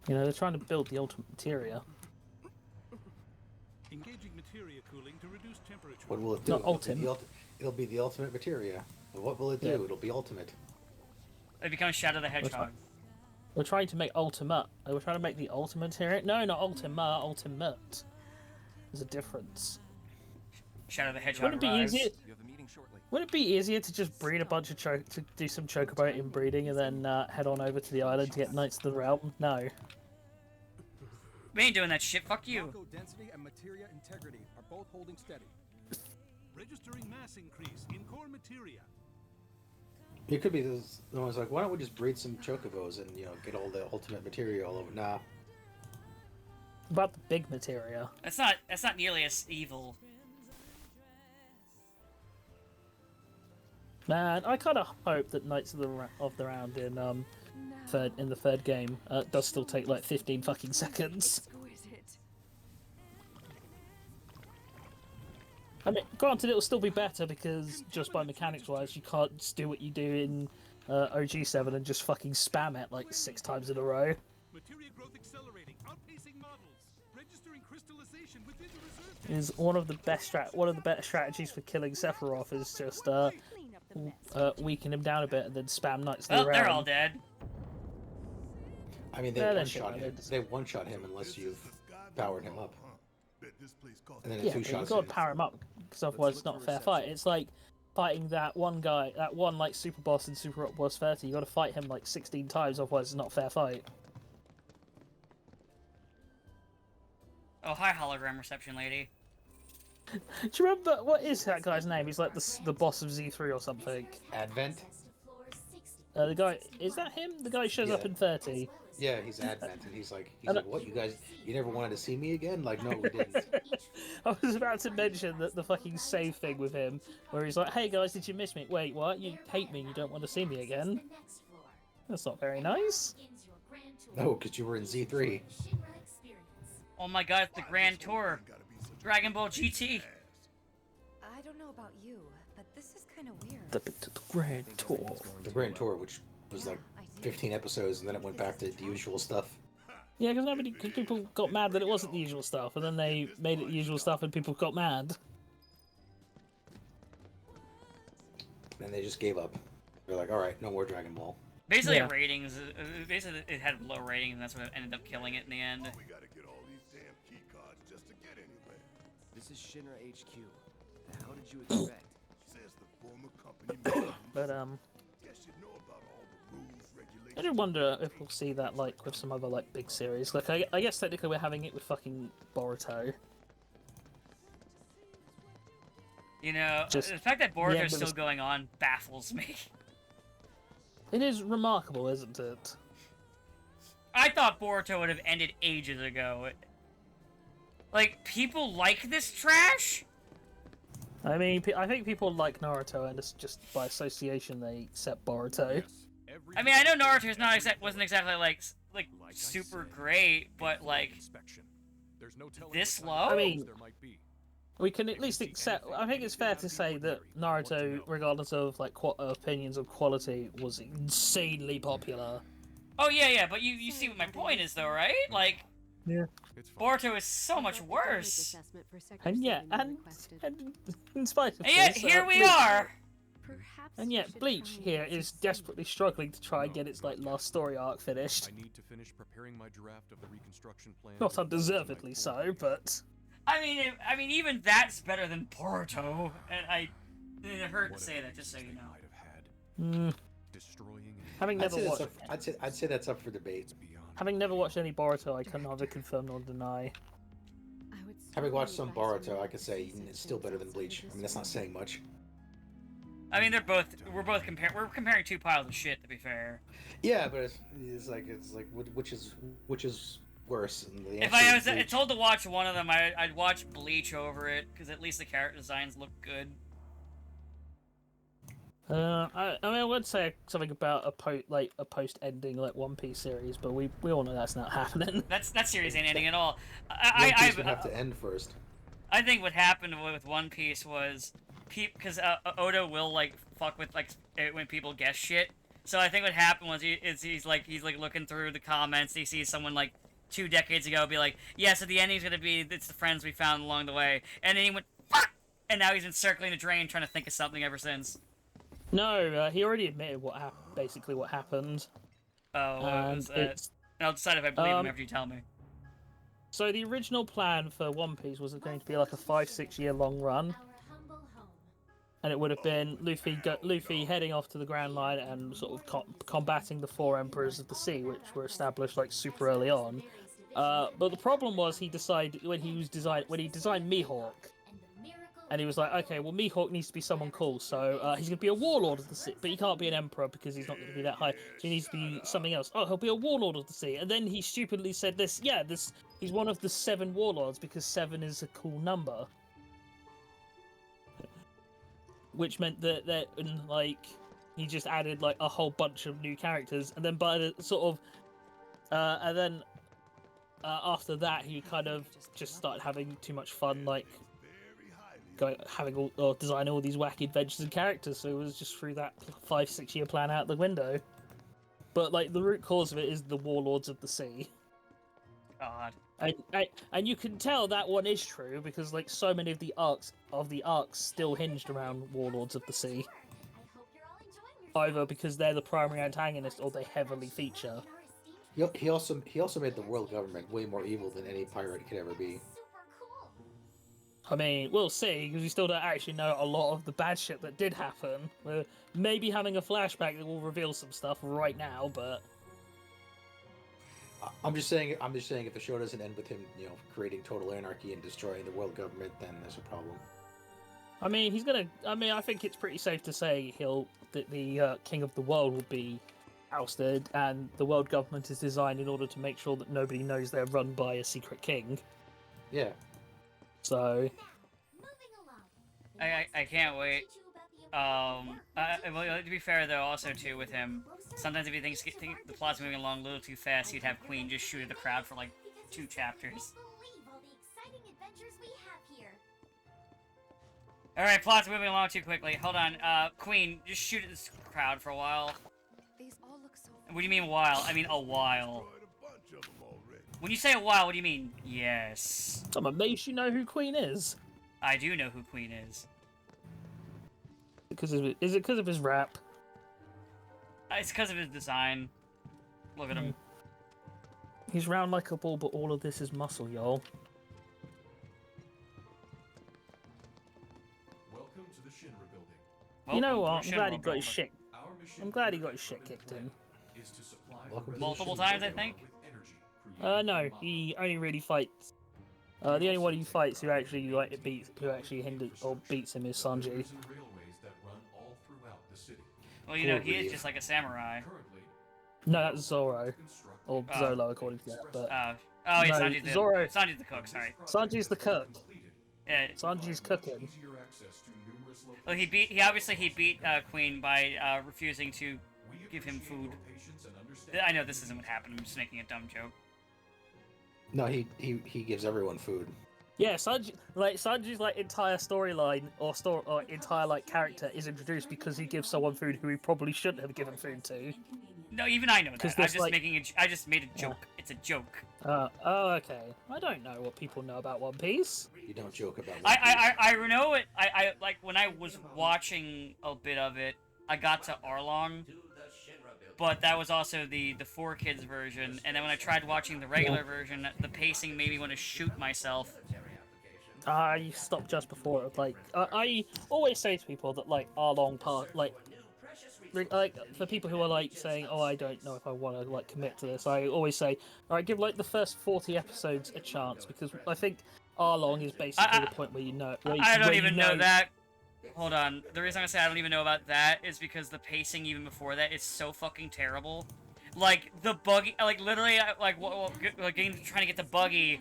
[SPEAKER 5] You know, they're trying to build the ultimate materia.
[SPEAKER 9] Engaging materia cooling to reduce temperature.
[SPEAKER 6] What will it do?
[SPEAKER 5] Not ultimate.
[SPEAKER 6] It'll be the ultimate materia. But what will it do?
[SPEAKER 5] Yeah.
[SPEAKER 6] It'll be ultimate.
[SPEAKER 4] It becomes Shadow the Hedgehog.
[SPEAKER 5] We're trying to make ultimate. We're trying to make the ultimate materia. No, not ultima, ultimate. There's a difference.
[SPEAKER 4] Shadow the Hedgehog.
[SPEAKER 5] Wouldn't it be
[SPEAKER 4] rise.
[SPEAKER 5] easier?
[SPEAKER 8] You have a meeting shortly.
[SPEAKER 5] Wouldn't it be easier to just breed a bunch of to do some chocobo inbreeding and then head on over to the island to get Knights of the Realm? No.
[SPEAKER 4] We ain't doing that shit. Fuck you.
[SPEAKER 9] Mako density and materia integrity are both holding steady. Registering mass increase in core materia.
[SPEAKER 6] It could be this. No one's like, why don't we just breed some chocobos and get all the ultimate materia all over? Nah.
[SPEAKER 5] About the big materia.
[SPEAKER 4] That's not nearly as evil.
[SPEAKER 5] Man, I kind of hope that Knights of the Round in the third game does still take like 15 fucking seconds.
[SPEAKER 7] exquisite.
[SPEAKER 5] I mean, granted, it'll still be better because just by mechanics-wise, you can't just do what you do in OG7 and just fucking spam it like 6 times in a row.
[SPEAKER 9] Materia growth accelerating, outpacing models. Registering crystallization within the reserve.
[SPEAKER 5] Is one of the better strategies for killing Sephiroth is just weaken him down a bit and then spam Knights of
[SPEAKER 4] Well,
[SPEAKER 5] the Realm.
[SPEAKER 4] they're all dead.
[SPEAKER 6] I mean, they
[SPEAKER 5] Yeah,
[SPEAKER 6] one-shot him.
[SPEAKER 5] that's-
[SPEAKER 6] They one-shot him unless you've powered him up. And then a
[SPEAKER 5] Yeah, but you've
[SPEAKER 6] two-shot.
[SPEAKER 5] got to power him up because otherwise it's not a fair fight. It's like fighting that one guy, that one like super boss in Super Rock Boss 30. You got to fight him like 16 times, otherwise it's not a fair fight.
[SPEAKER 4] Oh, hi, hologram reception lady.
[SPEAKER 5] Do you remember what is that guy's name? He's like the boss of Z3 or something.
[SPEAKER 6] Advent?
[SPEAKER 5] The guy, is that him? The guy who shows up
[SPEAKER 6] Yeah.
[SPEAKER 5] in 30.
[SPEAKER 6] Yeah, he's Advent, and he's like,
[SPEAKER 5] And
[SPEAKER 6] what, you guys, you never wanted to see me again? Like, no, we didn't.
[SPEAKER 5] I was about to mention that the fucking save thing with him, where he's like, "Hey guys, did you miss me? Wait, what? You hate me? You don't want to see me again?" That's not very nice.
[SPEAKER 6] No, because you were in Z3.
[SPEAKER 4] Oh my god, it's the Grand Tour. Dragon Ball GT.
[SPEAKER 7] I don't know about you, but this is kind of weird.
[SPEAKER 5] The Grand Tour.
[SPEAKER 6] The Grand Tour, which was like 15 episodes, and then it went back to the usual stuff.
[SPEAKER 5] Yeah, because people got mad that it wasn't the usual stuff, and then they made it the usual stuff, and people got mad.
[SPEAKER 6] And they just gave up. They're like, all right, no more Dragon Ball.
[SPEAKER 4] Basically,
[SPEAKER 5] Yeah.
[SPEAKER 4] ratings. Basically, it had low ratings, and that's what ended up killing it in the end.
[SPEAKER 1] We gotta get all these damn key cards just to get anywhere.
[SPEAKER 8] This is Shinra HQ. The hell did you expect?
[SPEAKER 1] Says the former company.
[SPEAKER 5] But
[SPEAKER 1] Guess you know about all the rules, regulations.
[SPEAKER 5] I do wonder if we'll see that like with some other like big series. Like I guess technically we're having it with fucking Boruto.
[SPEAKER 4] You know,
[SPEAKER 5] Just
[SPEAKER 4] the fact that
[SPEAKER 5] the
[SPEAKER 4] Boruto
[SPEAKER 5] end
[SPEAKER 4] is
[SPEAKER 5] of
[SPEAKER 4] still
[SPEAKER 5] the-
[SPEAKER 4] going on baffles me.
[SPEAKER 5] It is remarkable, isn't it?
[SPEAKER 4] I thought Boruto would have ended ages ago. Like, people like this trash?
[SPEAKER 5] I mean, I think people like Naruto, and it's just by association they accept Boruto.
[SPEAKER 4] I mean, I know Naruto's wasn't exactly like super great, but like this low.
[SPEAKER 5] I mean, we can at least accept. I think it's fair to say that Naruto, regardless of like opinions of quality, was insanely popular.
[SPEAKER 4] Oh yeah, but you see what my point is though, right? Like,
[SPEAKER 5] yeah,
[SPEAKER 4] Boruto is so much worse.
[SPEAKER 5] And yet, and in spite of
[SPEAKER 4] and yet,
[SPEAKER 5] this,
[SPEAKER 4] here we
[SPEAKER 5] Bleach,
[SPEAKER 4] are.
[SPEAKER 5] And yet, Bleach here is desperately struggling to try and get its like last story arc finished.
[SPEAKER 10] I need to finish preparing my draft of the reconstruction plan.
[SPEAKER 5] Not undeservedly so, but
[SPEAKER 4] I mean, even that's better than Boruto, and it hurt to say that, just so you know.
[SPEAKER 5] Having never watched,
[SPEAKER 6] I'd say that's up for debate.
[SPEAKER 5] having never watched any Boruto, I can neither confirm nor deny.
[SPEAKER 6] Having watched some Boruto, I could say it's still better than Bleach. I mean, that's not saying much.
[SPEAKER 4] I mean, we're comparing two piles of shit, to be fair.
[SPEAKER 6] Yeah, but it's like which is worse? And the
[SPEAKER 4] If
[SPEAKER 6] answer
[SPEAKER 4] I
[SPEAKER 6] is
[SPEAKER 4] was
[SPEAKER 6] Bleach.
[SPEAKER 4] told to watch one of them, I'd watch Bleach over it, because at least the character designs look good.
[SPEAKER 5] I mean, I would say something about a post ending like One Piece series, but we all know that's not happening.
[SPEAKER 4] That series ain't ending at all.
[SPEAKER 6] One Piece would have to end first.
[SPEAKER 4] I think what happened with One Piece was because Oda will like fuck with like when people guess shit. So I think what happened was he's looking through the comments. He sees someone like 2 decades ago be like, "Yeah, so the ending's gonna be it's the friends we found along the way," and then he went fuck, and now he's been circling the drain trying to think of something ever since.
[SPEAKER 5] No, he already admitted basically what happened.
[SPEAKER 4] Oh, what was that? I'll decide if I believe him after you tell me.
[SPEAKER 5] So the original plan for One Piece was going to be like a 5-6 year long run, and it would have been Luffy heading off to the Grand Line and sort of combating the 4 Emperors of the Sea, which were established like super early on. But the problem was he designed Mihawk, and he was like, okay, well Mihawk needs to be someone cool, so he's going to be a warlord of the sea, but he can't be an emperor because he's not going to be that high, so he needs to be something else. Oh, he'll be a warlord of the sea, and then he stupidly said he's one of the 7 warlords because 7 is a cool number. Which meant that he just added like a whole bunch of new characters, and then by the sort of after that he kind of just started having too much fun, like designing all these wacky adventures and characters. So it was just threw that 5-6 year plan out the window. But like the root cause of it is the warlords of the sea.
[SPEAKER 4] God.
[SPEAKER 5] And you can tell that one is true because like so many of the arcs still hinged around Warlords of the Sea. Either because they're the primary antagonist or they heavily feature.
[SPEAKER 6] He also made the world government way more evil than any pirate could ever be.
[SPEAKER 5] I mean, we'll see, because we still don't actually know a lot of the bad shit that did happen. We're maybe having a flashback that will reveal some stuff right now, but
[SPEAKER 6] I'm just saying if the show doesn't end with him, creating total anarchy and destroying the world government, then there's a problem.
[SPEAKER 5] I mean, I think it's pretty safe to say that the king of the world will be ousted, and the world government is designed in order to make sure that nobody knows they're run by a secret king.
[SPEAKER 6] Yeah.
[SPEAKER 5] So
[SPEAKER 4] I can't wait. Well, to be fair though, also too with him, sometimes if you think the plot's moving along a little too fast, you'd have Queen just shoot at the crowd for like 2 chapters. All right, plot's moving along too quickly. Hold on, Queen, just shoot at this crowd for a while.
[SPEAKER 7] These all look so
[SPEAKER 4] What do you mean while? I mean a while. When you say a while, what do you mean? Yes.
[SPEAKER 5] I'm amazed you know who Queen is.
[SPEAKER 4] I do know who Queen is.
[SPEAKER 5] Is it because of his rap?
[SPEAKER 4] It's because of his design. Look at him.
[SPEAKER 5] He's round like a ball, but all of this is muscle, y'all.
[SPEAKER 10] Welcome to the Shinra building.
[SPEAKER 5] You know
[SPEAKER 4] Welcome
[SPEAKER 5] what?
[SPEAKER 4] to
[SPEAKER 5] I'm glad he
[SPEAKER 4] Shinra
[SPEAKER 5] got his
[SPEAKER 4] Building.
[SPEAKER 5] shit.
[SPEAKER 10] Our mission
[SPEAKER 5] I'm glad he got his shit kicked in.
[SPEAKER 10] is to supply
[SPEAKER 6] Welcome to the
[SPEAKER 4] Multiple
[SPEAKER 6] Shinra
[SPEAKER 4] times, I
[SPEAKER 6] building.
[SPEAKER 4] think.
[SPEAKER 10] with energy created
[SPEAKER 5] No,
[SPEAKER 10] by
[SPEAKER 5] he only really fights. The only one he fights who actually hinders or beats him is Sanji.
[SPEAKER 10] Railways that run all throughout the city.
[SPEAKER 4] Well, you know,
[SPEAKER 6] Poor
[SPEAKER 4] he is
[SPEAKER 6] Reeve.
[SPEAKER 4] just like a samurai.
[SPEAKER 10] Currently,
[SPEAKER 5] No, that's Zoro or
[SPEAKER 4] Oh.
[SPEAKER 5] Zolo according to that. But
[SPEAKER 4] Oh, yeah,
[SPEAKER 5] No,
[SPEAKER 4] Sanji's
[SPEAKER 5] Zoro-
[SPEAKER 4] the cook, sorry.
[SPEAKER 5] Sanji's the cook.
[SPEAKER 4] Yeah,
[SPEAKER 5] Sanji's cooking.
[SPEAKER 10] easier access to numerous
[SPEAKER 4] well, he beat Queen by refusing to give him food. I know this isn't what happened, I'm just making a dumb joke.
[SPEAKER 6] No, he gives everyone food.
[SPEAKER 5] Yeah, Sanji's like entire storyline or entire like character is introduced because he gives someone food who he probably shouldn't have given food to.
[SPEAKER 4] No, even I know that.
[SPEAKER 5] 'Cause
[SPEAKER 4] I'm
[SPEAKER 5] there's,
[SPEAKER 4] just
[SPEAKER 5] like-
[SPEAKER 4] making I just made a joke. It's a joke.
[SPEAKER 5] Oh, okay. I don't know what people know about One Piece.
[SPEAKER 6] You don't joke about.
[SPEAKER 4] I know it. I like when I was watching a bit of it, I got to Arlong, but that was also the 4Kids version. And then when I tried watching the regular version, the pacing made me want to shoot myself.
[SPEAKER 5] I stopped just before it. Like I always say to people that like Arlong Park, like for people who are like saying, "Oh, I don't know if I want to like commit to this," I always say, "All right, give like the first 40 episodes a chance," because I think Arlong is basically the point where you know.
[SPEAKER 4] I don't even know that. Hold on. The reason I say I don't even know about that is because the pacing even before that is so fucking terrible. Like the buggy, like literally, like trying to get the buggy.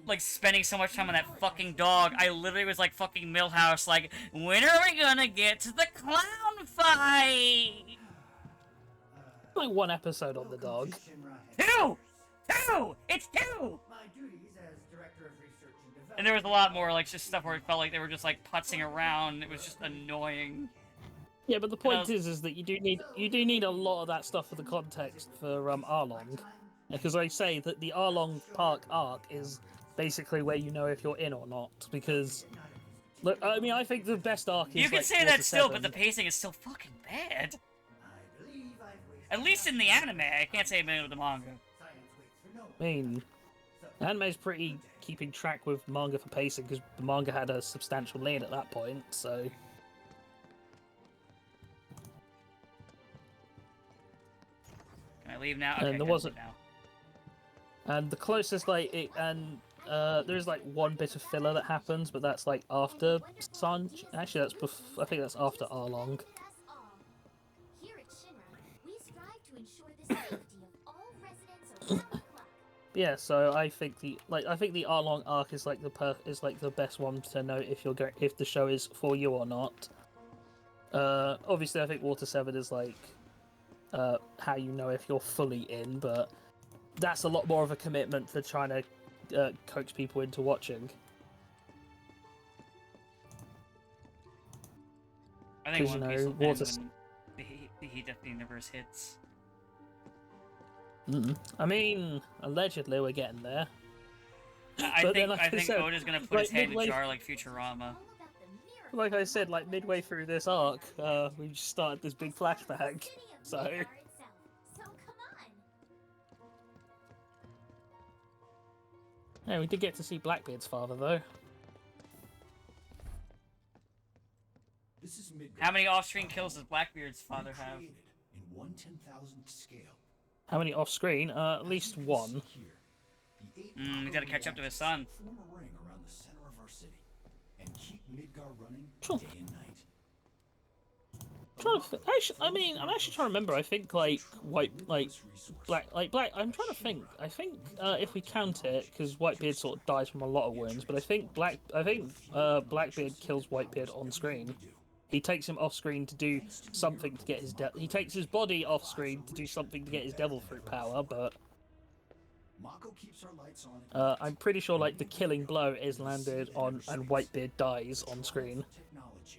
[SPEAKER 4] Like spending so much time on that fucking dog, I literally was like fucking Millhouse, like, when are we gonna get to the clown fight?
[SPEAKER 5] Like one episode on the dog.
[SPEAKER 4] Two! It's two! And there was a lot more like just stuff where it felt like they were just like putzing around. It was just annoying.
[SPEAKER 5] Yeah, but the point is that you do need a lot of that stuff for the context for Arlong, because I say that the Arlong Park arc is basically where you know if you're in or not, because look, I mean, I think the best arc is
[SPEAKER 4] you can
[SPEAKER 5] like,
[SPEAKER 4] say
[SPEAKER 5] 4
[SPEAKER 4] that
[SPEAKER 5] to
[SPEAKER 4] still,
[SPEAKER 5] 7.
[SPEAKER 4] but the pacing is still fucking bad. At least in the anime, I can't say about the manga.
[SPEAKER 5] I mean, anime's pretty keeping track with manga for pacing because the manga had a substantial lead at that point. So
[SPEAKER 4] Can I leave now?
[SPEAKER 5] And
[SPEAKER 4] Okay,
[SPEAKER 5] there
[SPEAKER 4] I can
[SPEAKER 5] wasn't-
[SPEAKER 4] leave now.
[SPEAKER 5] and the closest there's like one bit of filler that happens, but that's like after Sanji. Actually, I think that's after Arlong.
[SPEAKER 3] Here at Shinra, we strive to ensure the safety of all residents around the clock.
[SPEAKER 5] Yeah, so I think the Arlong arc is like the best one to know if the show is for you or not. Obviously, I think Water 7 is like how you know if you're fully in, but that's a lot more of a commitment to trying to coax people into watching.
[SPEAKER 4] I think
[SPEAKER 5] 'Cause, you
[SPEAKER 4] One
[SPEAKER 5] know,
[SPEAKER 4] Piece will end
[SPEAKER 5] Water-
[SPEAKER 4] when the heat of the universe hits.
[SPEAKER 5] I mean, allegedly we're getting there.
[SPEAKER 4] I
[SPEAKER 5] But then,
[SPEAKER 4] think
[SPEAKER 5] like
[SPEAKER 4] I
[SPEAKER 5] I
[SPEAKER 4] think
[SPEAKER 5] said,
[SPEAKER 4] Oda's gonna put
[SPEAKER 5] like,
[SPEAKER 4] his head in a
[SPEAKER 5] midway-
[SPEAKER 4] jar like Futurama.
[SPEAKER 3] All about the miracle
[SPEAKER 5] Like I said, like midway through this arc, we just started this big flashback.
[SPEAKER 3] city of
[SPEAKER 5] So
[SPEAKER 3] Midgar itself. So come on.
[SPEAKER 5] yeah, we did get to see Blackbeard's father though.
[SPEAKER 11] This is Midgar.
[SPEAKER 4] How many off-screen kills does Blackbeard's father have?
[SPEAKER 11] Created in 1/10,000th scale.
[SPEAKER 5] How many off screen? At least one.
[SPEAKER 4] He's gotta catch up to his son.
[SPEAKER 11] Form a ring around the center of our city and keep Midgar running
[SPEAKER 5] Sure.
[SPEAKER 11] day and night.
[SPEAKER 5] I'm actually trying to remember. I think like Black. I'm trying to think. I think if we count it, because Whitebeard sort of dies from a lot of wounds, but I think Blackbeard kills Whitebeard on screen. He takes him off screen to do something to get his he takes his body off screen to do something to get his devil fruit power, but
[SPEAKER 11] Mako keeps our lights on.
[SPEAKER 5] I'm pretty sure like the killing blow is landed on and Whitebeard dies on screen.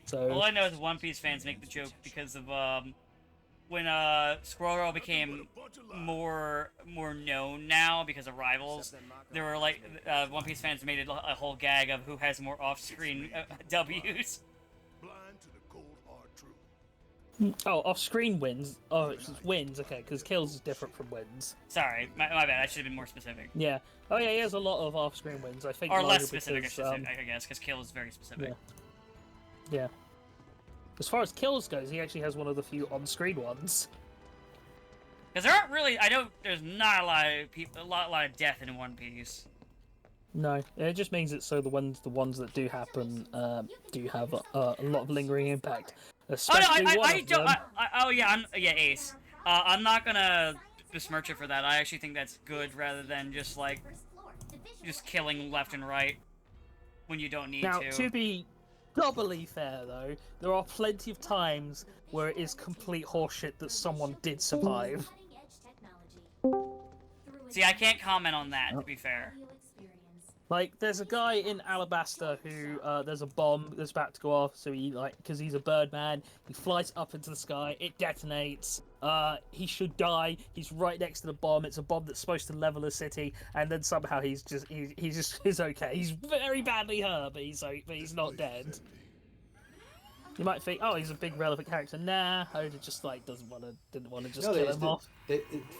[SPEAKER 5] So
[SPEAKER 4] All I know is One Piece fans make the joke because of when Squirrel Girl became more known now because of Rivals. There were like One Piece fans made a whole gag of who has more off-screen W's.
[SPEAKER 1] Blind to the cold hard truth.
[SPEAKER 5] off-screen wins. Oh, it's just wins. Okay, because kills is different from wins.
[SPEAKER 4] Sorry, my bad. I should have been more specific.
[SPEAKER 5] Yeah. Oh yeah, he has a lot of off-screen wins. I think.
[SPEAKER 4] Or
[SPEAKER 5] largely
[SPEAKER 4] less specific,
[SPEAKER 5] because,
[SPEAKER 4] I guess, because kill is very specific.
[SPEAKER 5] Yeah. Yeah. As far as kills goes, he actually has one of the few on-screen ones.
[SPEAKER 4] Because there aren't really, I know there's not a lot of people, a lot of death in One Piece.
[SPEAKER 5] No, it just means it's so the ones that do happen do have a lot of lingering impact.
[SPEAKER 4] Oh no,
[SPEAKER 5] Especially one
[SPEAKER 4] I
[SPEAKER 5] of
[SPEAKER 4] don't.
[SPEAKER 5] them.
[SPEAKER 4] Oh yeah, yeah, Ace. I'm not gonna besmirch it for that. I actually think that's good rather than just like just killing left and right when you don't need
[SPEAKER 5] Now,
[SPEAKER 4] to.
[SPEAKER 5] to be doubly fair, though, there are plenty of times where it is complete horseshit that someone did survive.
[SPEAKER 4] See, I can't comment on that, to be fair.
[SPEAKER 5] Like, there's a guy in Alabaster who, there's a bomb that's about to go off, so he, like, because he's a birdman, he flies up into the sky, it detonates, he should die, he's right next to the bomb, it's a bomb that's supposed to level a city, and then somehow he's okay. He's very badly hurt, but he's not dead. You might think, oh, he's a big relevant character. Nah, Oda just like didn't want to just kill him off.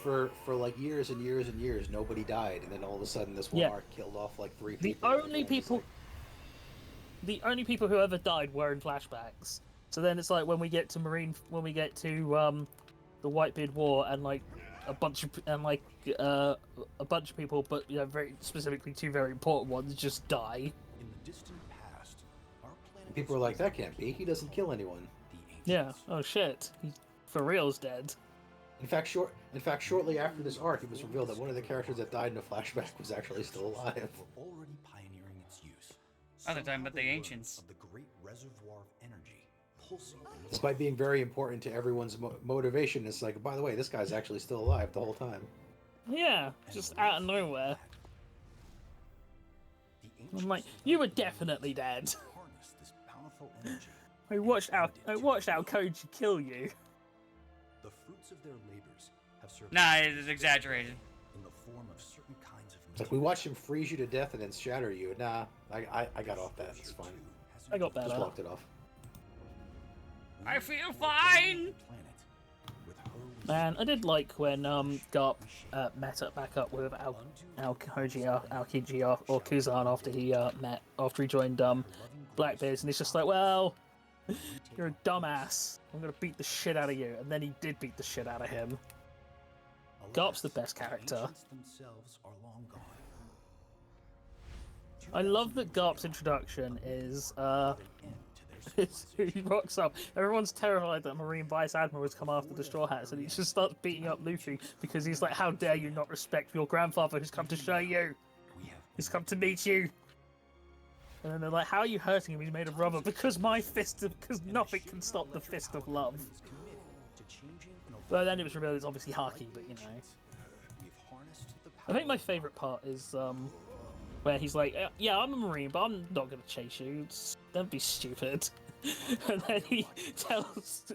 [SPEAKER 6] For like years and years and years, nobody died, and then all of a sudden, this one arc killed off like 3 people.
[SPEAKER 5] The only people who ever died were in flashbacks. So then it's like when we get to the Whitebeard War, and like a bunch of people, but you know, very specifically 2 very important ones just die.
[SPEAKER 11] In the distant past, our planet
[SPEAKER 6] People were like, that can't be. He doesn't kill anyone.
[SPEAKER 5] Yeah. Oh shit. He for real's dead.
[SPEAKER 6] In fact, shortly after this arc, it was revealed that one of the characters that died in a flashback was actually still alive.
[SPEAKER 11] We're already pioneering its use.
[SPEAKER 4] Oh, they're talking about the ancients.
[SPEAKER 11] Of the great reservoir of energy pulsing.
[SPEAKER 6] Despite being very important to everyone's motivation, it's like, by the way, this guy's actually still alive the whole time.
[SPEAKER 5] Yeah, just out of nowhere. I'm like, you were definitely dead.
[SPEAKER 11] Harness this powerful energy.
[SPEAKER 5] I watched our Koji kill you.
[SPEAKER 11] The fruits of their labors have served.
[SPEAKER 4] Nah, it is exaggerated.
[SPEAKER 11] In the form of certain kinds of.
[SPEAKER 6] It's like we watched him freeze you to death and then shatter you. Nah, I got off that. It's fine.
[SPEAKER 5] I got better.
[SPEAKER 6] Just walked it off.
[SPEAKER 4] I feel fine.
[SPEAKER 5] Man, I did like when Garp met back up with Aokiji or Kuzan after he joined Blackbeard, and he's just like, well, you're a dumbass. I'm gonna beat the shit out of you, and then he did beat the shit out of him. Garp's the best character. I love that Garp's introduction is he rocks up. Everyone's terrified that Marine Vice Admiral has come after the Straw Hats, and he just starts beating up Luffy because he's like, how dare you not respect your grandfather who's come to show you? He's come to meet you. And then they're like, how are you hurting him? He's made of rubber. Because nothing can stop the fist of love. But then it was revealed it's obviously Haki, but you know. I think my favourite part is where he's like, yeah, I'm a Marine, but I'm not going to chase you. Don't be stupid. And then he tells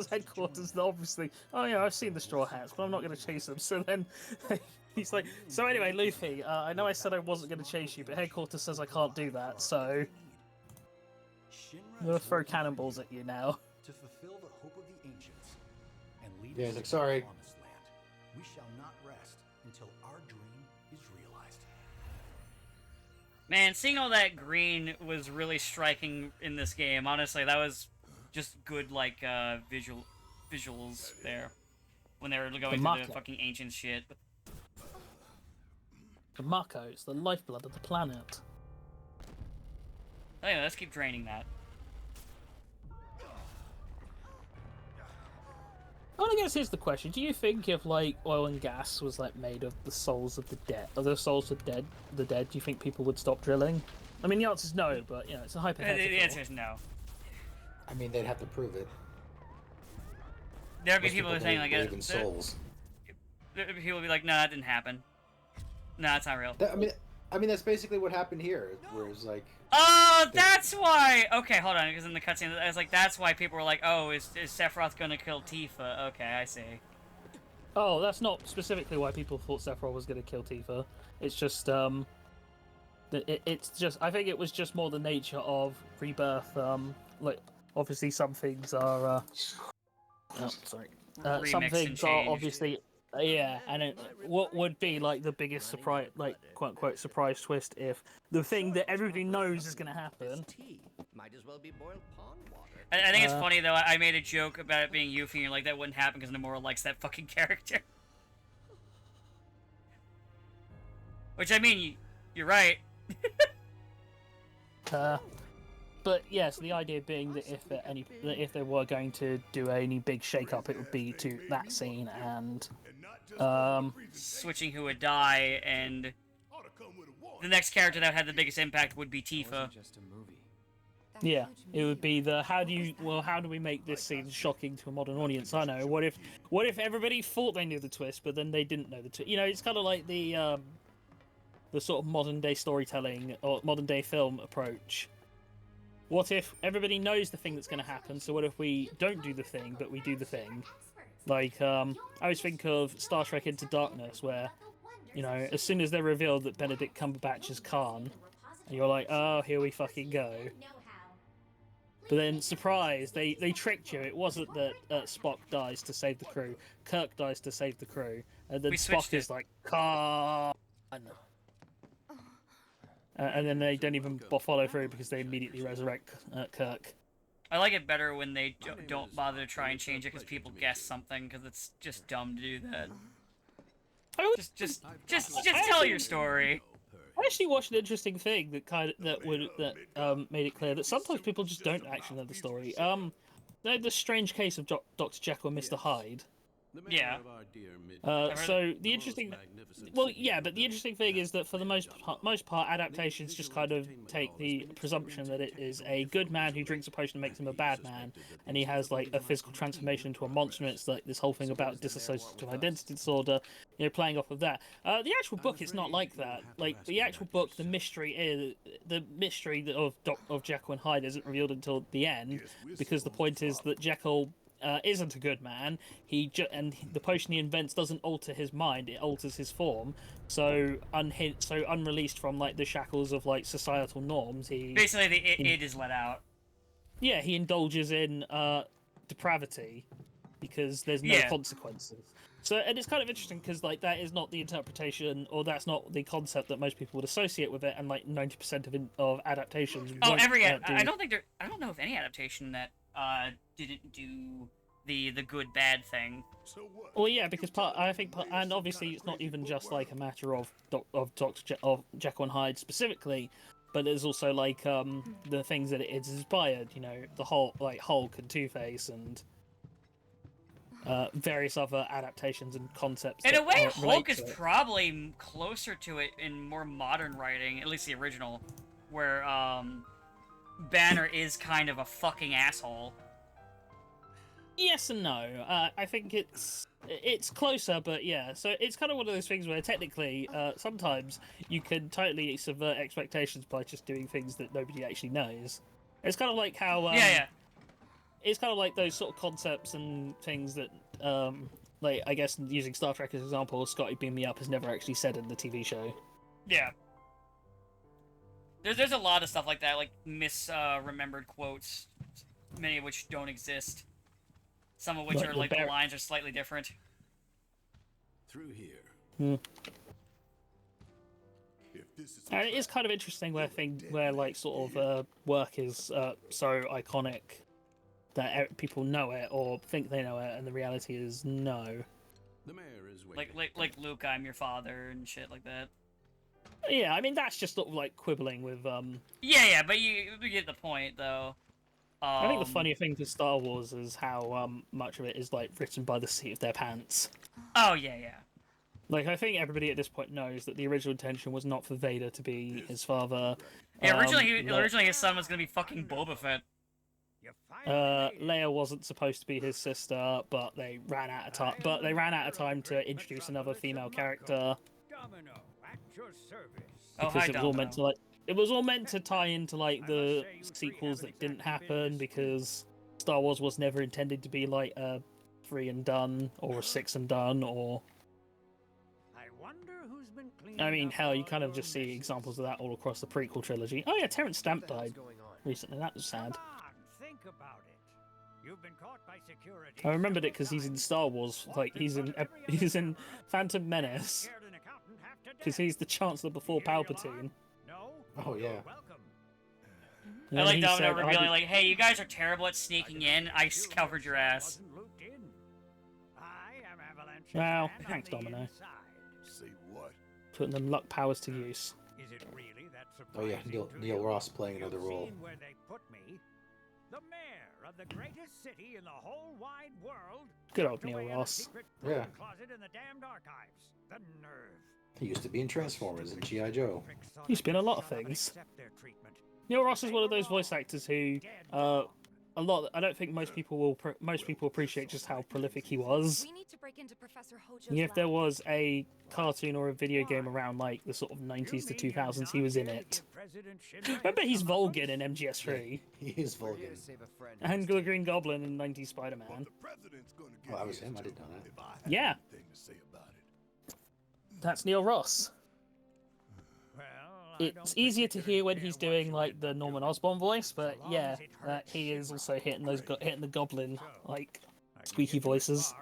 [SPEAKER 5] headquarters that obviously, oh yeah, I've seen the Straw Hats, but I'm not going to chase them. So then he's like, so anyway, Luffy, I know I said I wasn't going to chase you, but headquarters says I can't do that, so I'm going to throw cannonballs at you now.
[SPEAKER 11] To fulfill the hope of the ancients and lead
[SPEAKER 6] Yeah, he's
[SPEAKER 11] us
[SPEAKER 6] like,
[SPEAKER 11] to
[SPEAKER 6] sorry.
[SPEAKER 11] the promised land. We shall not rest until our dream is realized.
[SPEAKER 4] Man, seeing all that green was really striking in this game. Honestly, that was just good, like, visuals there. When they were going through the fucking ancient shit.
[SPEAKER 5] The Mako, it's the lifeblood of the planet.
[SPEAKER 4] Anyway, let's keep draining that.
[SPEAKER 5] Well, I guess here's the question: do you think if like oil and gas was like made of the souls of the dead, do you think people would stop drilling? I mean, the answer is no, but you know, it's a hypothetical.
[SPEAKER 4] The answer is no.
[SPEAKER 6] I mean, they'd have to prove it.
[SPEAKER 4] There'd be people who are saying like,
[SPEAKER 6] believe in souls.
[SPEAKER 4] People would be like, no, that didn't happen. No, that's not real.
[SPEAKER 6] I mean, that's basically what happened here. Where it's like,
[SPEAKER 4] oh, that's why. Okay, hold on, because in the cutscene, I was like, that's why people were like, oh, is Sephiroth gonna kill Tifa? Okay, I see.
[SPEAKER 5] Oh, that's not specifically why people thought Sephiroth was gonna kill Tifa. It's just it's just I think it was just more the nature of rebirth. Like obviously some things are. Some things are obviously. Yeah, and what would be like the biggest surprise, like quote unquote surprise twist, if the thing that everybody knows is going to happen.
[SPEAKER 2] Might as well be boiled pond water.
[SPEAKER 4] I think it's funny though. I made a joke about it being Yuffie, and you're like, that wouldn't happen because Nomura likes that fucking character. Which I mean, You're right.
[SPEAKER 5] But yes, the idea being that if they were going to do any big shake-up, it would be to that scene and
[SPEAKER 4] switching who would die, and the next character that had the biggest impact would be Tifa.
[SPEAKER 8] Just a movie.
[SPEAKER 5] yeah, it would be the how do we make this scene shocking to a modern audience? I know. What if everybody thought they knew the twist, but then they didn't know the twist? You know, it's kind of like the sort of modern day storytelling or modern day film approach. What if everybody knows the thing that's going to happen, so what if we don't do the thing, but we do the thing? Like, I always think of Star Trek Into Darkness, where, you know, as soon as they revealed that Benedict Cumberbatch is Khan, and you're like, oh, here we fucking go. But then, surprise, they tricked you. It wasn't that Spock dies to save the crew, Kirk dies to save the crew, and then Spock is like, Khan! And then they don't even follow through because they immediately resurrect Kirk.
[SPEAKER 4] I like it better when they don't bother to try and change it because people guess something, because it's just dumb to do that. Just tell your story.
[SPEAKER 5] I actually watched an interesting thing that made it clear that sometimes people just don't actually know the story. The strange case of Dr. Jekyll and Mr. Hyde.
[SPEAKER 4] Yeah.
[SPEAKER 5] So the interesting, well, yeah, but the interesting thing is that for the most part, adaptations just kind of take the presumption that it is a good man who drinks a potion and makes him a bad man, and he has like a physical transformation into a monster. And it's like this whole thing about dissociative identity disorder, you know, playing off of that. The actual book, it's not like that. Like the actual book, the mystery of Jekyll and Hyde isn't revealed until the end, because the point is that Jekyll isn't a good man. And the potion he invents doesn't alter his mind; it alters his form. So unreleased from like the shackles of like societal norms,
[SPEAKER 4] basically the id is let out.
[SPEAKER 5] Yeah, he indulges in depravity because there's no consequences. So, and it's kind of interesting because like that is not the interpretation, or that's not the concept that most people would associate with it, and like 90% of adaptations.
[SPEAKER 4] I don't know of any adaptation that didn't do the good bad thing.
[SPEAKER 5] Well, yeah, because and obviously it's not even just like a matter of Jekyll and Hyde specifically, but there's also like the things that it's inspired. You know, the whole like Hulk and Two-Face and various other adaptations and concepts.
[SPEAKER 4] In a way, Hulk is probably closer to it in more modern writing, at least the original, where Banner is kind of a fucking asshole.
[SPEAKER 5] Yes and no. I think it's closer, but yeah. So it's kind of one of those things where technically, sometimes you can totally subvert expectations by just doing things that nobody actually knows. It's kind of like how it's kind of like those sort of concepts and things that, like I guess using Star Trek as an example, Scotty Beam Me Up has never actually said in the TV show.
[SPEAKER 4] Yeah. There's a lot of stuff like that, like misremembered quotes, many of which don't exist. Some of which are like the lines are slightly different.
[SPEAKER 10] Through here.
[SPEAKER 5] And it is kind of interesting where like sort of work is so iconic that people know it or think they know it, and the reality is no.
[SPEAKER 10] The mayor is waiting.
[SPEAKER 4] Like Luke, I'm your father and shit like that.
[SPEAKER 5] Yeah, I mean that's just sort of like quibbling with
[SPEAKER 4] Yeah, but you get the point though.
[SPEAKER 5] I think the funny thing to Star Wars is how much of it is like written by the seat of their pants.
[SPEAKER 4] Oh yeah.
[SPEAKER 5] Like I think everybody at this point knows that the original intention was not for Vader to be his father.
[SPEAKER 4] Yeah, originally his son was gonna be fucking Boba Fett.
[SPEAKER 5] Leia wasn't supposed to be his sister, but they ran out of time. But they ran out of time to introduce another female character. Because it was all meant to like. It was all meant to tie into like the sequels that didn't happen, because Star Wars was never intended to be like a 3 and done or a 6 and done, or I mean hell, you kind of just see examples of that all across the prequel trilogy. Oh yeah, Terrence Stamp died recently. That was sad. I remembered it because he's in Star Wars, like he's in Phantom Menace, because he's the Chancellor before Palpatine.
[SPEAKER 6] Oh yeah.
[SPEAKER 4] I like Domino revealing like, "Hey, you guys are terrible at sneaking in. I covered your ass."
[SPEAKER 5] Wow, thanks, Domino.
[SPEAKER 1] Say what?
[SPEAKER 5] Putting them luck powers to use.
[SPEAKER 12] Is it really that
[SPEAKER 6] Oh yeah,
[SPEAKER 12] surprising to
[SPEAKER 6] Neil
[SPEAKER 12] you?
[SPEAKER 6] Ross playing another
[SPEAKER 12] You've
[SPEAKER 6] role.
[SPEAKER 12] seen where they put me. The mayor of the greatest city in the whole wide world.
[SPEAKER 5] Good old
[SPEAKER 12] tucked
[SPEAKER 5] Neil
[SPEAKER 12] away in a
[SPEAKER 5] Ross.
[SPEAKER 12] secret
[SPEAKER 6] Yeah.
[SPEAKER 12] closet in the damned archives. The nerve.
[SPEAKER 6] He used to be in Transformers and G.I. Joe.
[SPEAKER 5] He's been in a lot of things. Neil Ross is one of those voice actors who, I don't think most people will appreciate just how prolific he was.
[SPEAKER 7] We need to break into Professor Hojo's
[SPEAKER 5] And if there
[SPEAKER 7] lab.
[SPEAKER 5] was a cartoon or a video game around like the sort of 90s to 2000s, he was in it. Remember, he's Vulcan in MGS3.
[SPEAKER 6] He is Vulcan.
[SPEAKER 5] And the Green Goblin in 90s Spider-Man.
[SPEAKER 6] Oh, that was him. I didn't know that.
[SPEAKER 5] Yeah. That's Neil Ross. It's easier to hear when he's doing like the Norman Osborn voice, but yeah, he is also hitting the Goblin like squeaky voices.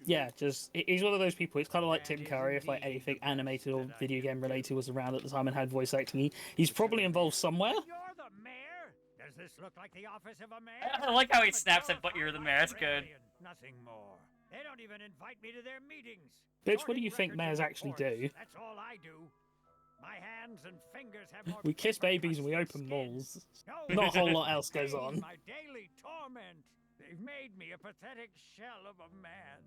[SPEAKER 5] Yeah, just he's one of those people. It's kind of like Tim Curry. If like anything animated or video game related was around at the time and had voice acting, he's probably involved somewhere.
[SPEAKER 12] You're the mayor? Does this look like the office of a mayor?
[SPEAKER 4] I like how he snaps it, but you're the mayor. That's good.
[SPEAKER 12] Nothing more. They don't even invite me to their meetings.
[SPEAKER 5] Bitch, what do you think mayors actually do?
[SPEAKER 12] That's all I do. My hands and fingers have more
[SPEAKER 5] We kiss babies and we open malls. Not a whole lot else goes on.
[SPEAKER 12] My daily torment. They've made me a pathetic shell of a man.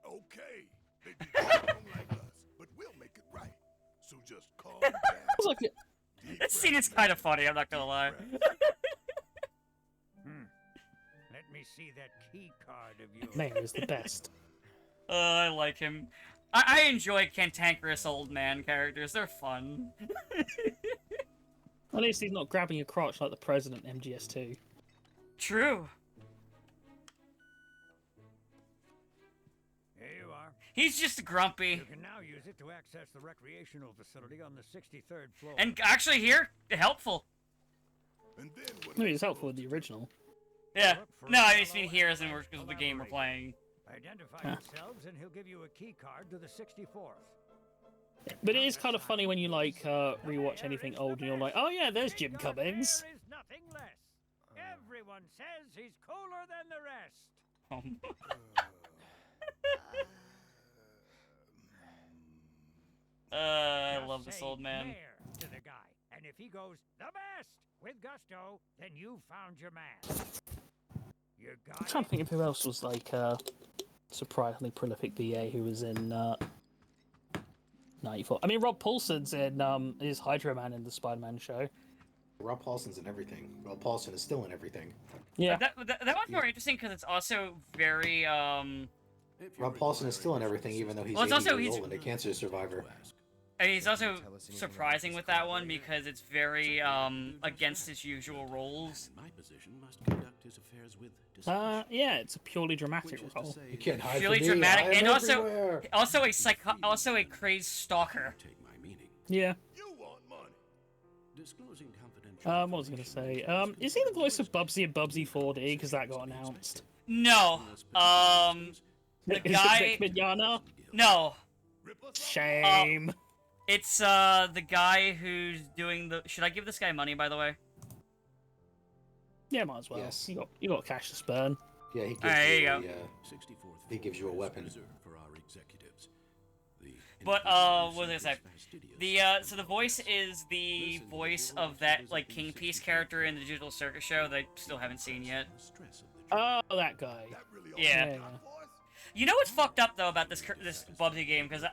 [SPEAKER 1] Okay. They don't like us, but we'll make it right. So just calm down.
[SPEAKER 5] It's like
[SPEAKER 4] This scene is kind of funny, I'm not gonna lie.
[SPEAKER 12] Let me see that key card of yours.
[SPEAKER 5] Mayor is the best.
[SPEAKER 4] I like him. I enjoy cantankerous old man characters. They're fun.
[SPEAKER 5] At least he's not grabbing your crotch like the president in MGS2.
[SPEAKER 4] True.
[SPEAKER 12] Here you are.
[SPEAKER 4] He's just grumpy.
[SPEAKER 12] You can now use it to access the recreational facility on the 63rd floor.
[SPEAKER 4] And actually here, helpful.
[SPEAKER 1] And then
[SPEAKER 5] I mean, it's helpful with the original.
[SPEAKER 4] Yeah. No, I just mean here as in because of the game we're playing.
[SPEAKER 12] Identify yourselves and he'll give you a key card to the 64th.
[SPEAKER 5] But it is kind of funny when you like rewatch anything old and you're like, oh yeah, there's Jim Cummings.
[SPEAKER 12] There is nothing less. Everyone says he's cooler than the rest.
[SPEAKER 4] I
[SPEAKER 12] Just
[SPEAKER 4] love this
[SPEAKER 12] say
[SPEAKER 4] old man.
[SPEAKER 12] mayor to the guy, and if he goes the best with gusto, then you found your man. You got
[SPEAKER 5] I'm trying to think of who else was like surprisingly prolific BA who was in 94. I mean, Rob Paulson's in is Hydro Man in the Spider-Man show.
[SPEAKER 6] Rob Paulson's in everything. Rob Paulson is still in everything.
[SPEAKER 5] Yeah.
[SPEAKER 4] That one's more interesting because it's also very
[SPEAKER 6] Rob Paulson is still in everything, even though he's
[SPEAKER 4] Well, it's
[SPEAKER 6] 80
[SPEAKER 4] also-
[SPEAKER 6] years
[SPEAKER 4] he's-
[SPEAKER 6] old and a cancer survivor.
[SPEAKER 4] And he's also surprising with that one because it's very against his usual roles.
[SPEAKER 10] My position must conduct his affairs with
[SPEAKER 5] Yeah, it's a purely dramatic role.
[SPEAKER 6] You can't hide
[SPEAKER 4] Purely
[SPEAKER 6] from me.
[SPEAKER 4] dramatic,
[SPEAKER 6] I am
[SPEAKER 4] and
[SPEAKER 6] everywhere.
[SPEAKER 4] also a crazed stalker.
[SPEAKER 10] take my meaning.
[SPEAKER 5] Yeah.
[SPEAKER 1] You want money.
[SPEAKER 10] Disclosing confidential.
[SPEAKER 5] What was I gonna say? Is he the voice of Bubsy and Bubsy 4D? Because that got announced.
[SPEAKER 4] No, the
[SPEAKER 5] Is
[SPEAKER 4] guy.
[SPEAKER 5] it Vic Mignogna?
[SPEAKER 4] No,
[SPEAKER 5] Shame.
[SPEAKER 4] it's the guy who's doing the. Should I give this guy money, by the way?
[SPEAKER 5] Yeah, might as well.
[SPEAKER 6] Yes.
[SPEAKER 5] You got cash to spurn.
[SPEAKER 6] Yeah, he gives
[SPEAKER 4] Alright, there you
[SPEAKER 6] you,
[SPEAKER 4] go.
[SPEAKER 10] 64th
[SPEAKER 6] he gives you a weapon.
[SPEAKER 10] reserved for our executives. The
[SPEAKER 4] But what was I gonna say?
[SPEAKER 10] fastidious.
[SPEAKER 4] So the voice is the voice of that like King Piece character in the Digital Circus show that I still haven't seen yet.
[SPEAKER 10] Stress of the
[SPEAKER 5] Oh, that guy.
[SPEAKER 1] That really all
[SPEAKER 4] Yeah.
[SPEAKER 1] you got for us?
[SPEAKER 4] You know what's fucked up though about this Bubsy game? Because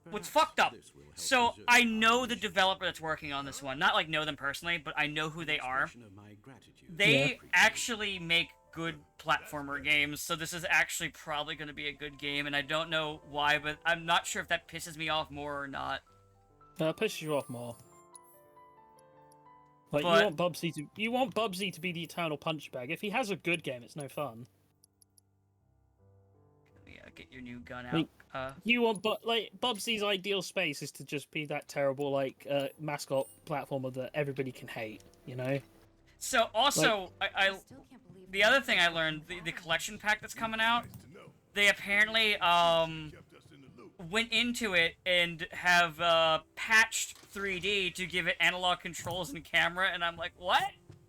[SPEAKER 4] what's fucked up? So I know the developer that's working on this one. Not like know them personally, but I know who they are.
[SPEAKER 10] of my gratitude.
[SPEAKER 4] They actually make good platformer games, so this is actually probably going to be a good game, and I don't know why, but I'm not sure if that pisses me off more or not.
[SPEAKER 5] Pisses you off more. Like
[SPEAKER 4] But-
[SPEAKER 5] you want Bubsy to be the eternal punch bag. If he has a good game, it's no fun.
[SPEAKER 4] Yeah, get your new gun
[SPEAKER 5] Like,
[SPEAKER 4] out.
[SPEAKER 5] You want, but like Bubsy's ideal space is to just be that terrible like mascot platformer that everybody can hate. You know.
[SPEAKER 4] So also, the other thing I learned, the collection pack that's coming out, they apparently went into it and have patched 3D to give it analog controls and camera, and I'm like, what?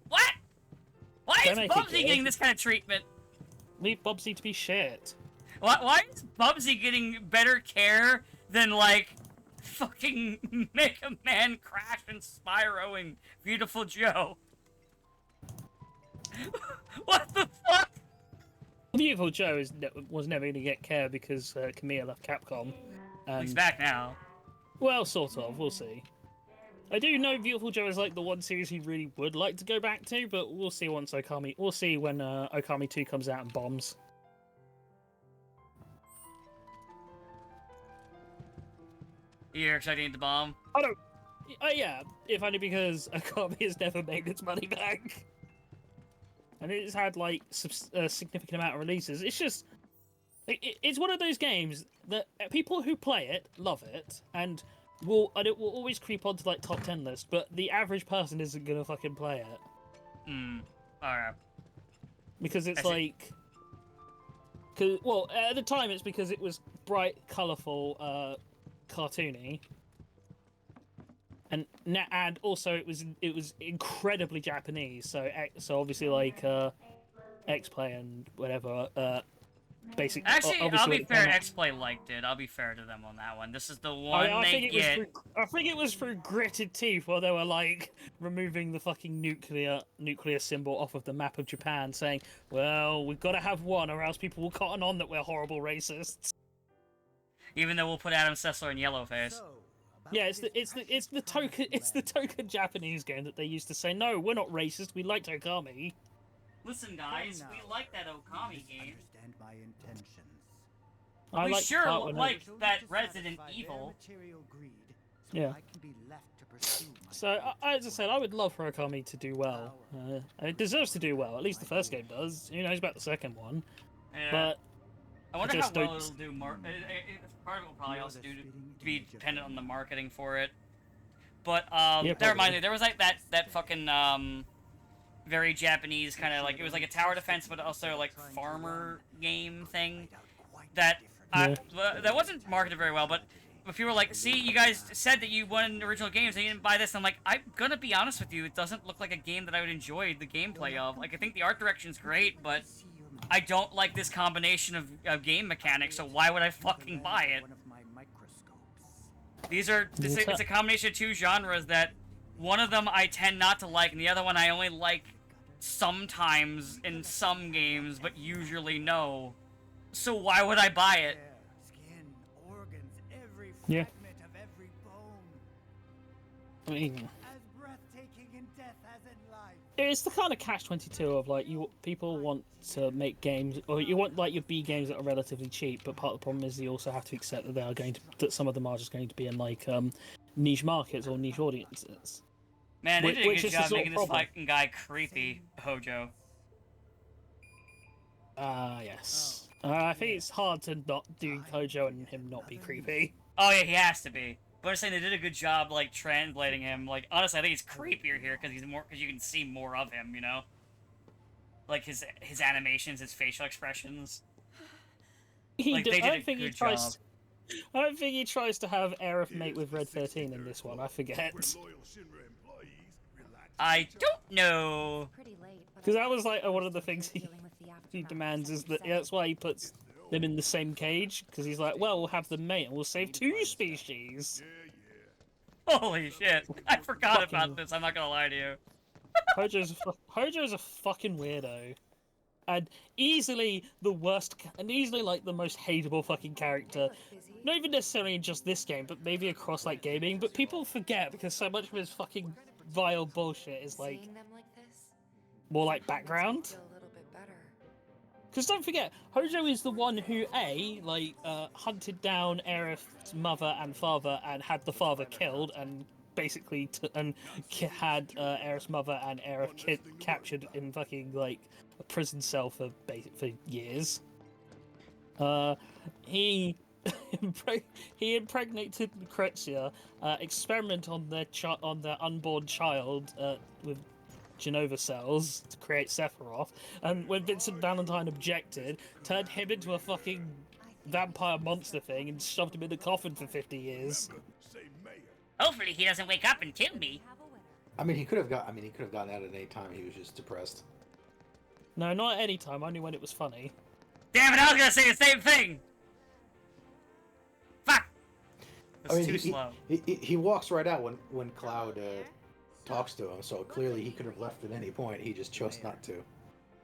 [SPEAKER 4] What? Why
[SPEAKER 5] They
[SPEAKER 4] is
[SPEAKER 5] make it
[SPEAKER 4] Bubsy
[SPEAKER 5] good.
[SPEAKER 4] getting this kind of treatment?
[SPEAKER 5] Leave Bubsy to be shit.
[SPEAKER 4] Why is Bubsy getting better care than, like, fucking Mega Man, Crash, and Spyro and Beautiful Joe? What the fuck?
[SPEAKER 5] Beautiful Joe was never going to get care because Camille left Capcom.
[SPEAKER 4] He's back now.
[SPEAKER 5] Well, sort of. We'll see. I do know Beautiful Joe is like the one series he really would like to go back to, but we'll see once Okami. We'll see when Okami 2 comes out and bombs.
[SPEAKER 4] You're expecting it to bomb?
[SPEAKER 5] I don't. Yeah, if only because Okami has never made its money back, and it's had like a significant amount of releases. It's just, it's one of those games that people who play it love it, and it will always creep onto like top 10 list, but the average person isn't gonna fucking play it.
[SPEAKER 4] Alright.
[SPEAKER 5] Because it's like, well, at the time it's because it was bright, colourful, cartoony, and also it was incredibly Japanese. So obviously like X-Play and whatever. Basically,
[SPEAKER 4] actually, I'll be fair. X-Play liked it. I'll be fair to them on that one. This is the one
[SPEAKER 5] I
[SPEAKER 4] they get.
[SPEAKER 5] I think it was through gritted teeth, where they were like removing the fucking nuclear symbol off of the map of Japan, saying, "Well, we've got to have one, or else people will cotton on that we're horrible racists."
[SPEAKER 4] Even though we'll put Adam Sessler in yellowface.
[SPEAKER 5] Yeah, it's the token Japanese game that they used to say, "No, we're not racist. We liked Okami."
[SPEAKER 4] Listen, guys, we like that Okami game.
[SPEAKER 11] Understand my intentions.
[SPEAKER 4] We
[SPEAKER 5] like
[SPEAKER 4] sure
[SPEAKER 5] part when
[SPEAKER 4] like that Resident Evil.
[SPEAKER 5] Yeah. So, as I said, I would love for Okami to do well. It deserves to do well. At least the first game does. Who knows about the second one?
[SPEAKER 4] Yeah.
[SPEAKER 5] But
[SPEAKER 4] I wonder how well it'll do. Part of it will probably also be dependent on the marketing for it. But
[SPEAKER 5] Yeah,
[SPEAKER 4] that reminded me, there was like that fucking very Japanese kind of like, it was like a tower defense, but also like farmer game thing that that wasn't marketed very well. But people were like, "See, you guys said that you won original games and you didn't buy this." I'm like, I'm gonna be honest with you, it doesn't look like a game that I would enjoy the gameplay of. Like, I think the art direction's great, but I don't like this combination of game mechanics, so why would I fucking buy it? It's a combination of two genres that one of them I tend not to like, and the other one I only like sometimes in some games, but usually no. So why would I buy it?
[SPEAKER 5] Yeah. I mean, it's the kind of catch-22 of like people want to make games, or you want like your B games that are relatively cheap, but part of the problem is you also have to accept that that some of them are just going to be in like niche markets or niche audiences.
[SPEAKER 4] Man, they did a good job making this fucking guy creepy, Hojo.
[SPEAKER 5] Yes. I think it's hard to not do Hojo and him not be creepy.
[SPEAKER 4] Oh yeah, he has to be. But I'm saying they did a good job, like, translating him. Like, honestly, I think he's creepier here because you can see more of him, you know? Like, his animations, his facial expressions. They did a good job.
[SPEAKER 5] I don't think he tries to have Aerith mate with Red 13 in this one, I forget.
[SPEAKER 4] I don't know.
[SPEAKER 5] Because that was, like, one of the things he demands is that that's why he puts them in the same cage, because he's like, well, we'll have them mate and we'll save two species.
[SPEAKER 4] Holy shit. I forgot about this, I'm not gonna lie to you.
[SPEAKER 5] Hojo's a fucking weirdo. And easily the worst, and easily like the most hateable fucking character. Not even necessarily in just this game, but maybe across like gaming. But people forget because so much of his fucking vile bullshit is like more like background. Because don't forget, Hojo is the one who hunted down Aerith's mother and father and had the father killed, and basically had Aerith's mother and Aerith captured in fucking like a prison cell for years. He impregnated Lucrezia, experimented on their unborn child with Genova cells to create Sephiroth, and when Vincent Valentine objected, turned him into a fucking vampire monster thing and shoved him in the coffin for 50 years.
[SPEAKER 4] Hopefully he doesn't wake up and kill me.
[SPEAKER 6] I mean, he could have gotten out at any time. He was just depressed.
[SPEAKER 5] No, not at any time. Only when it was funny.
[SPEAKER 4] Damn it! I was gonna say the same thing. Fuck. That's
[SPEAKER 6] I mean,
[SPEAKER 4] too slow.
[SPEAKER 6] he walks right out when Cloud talks to him, so clearly he could have left at any point. He just chose not to.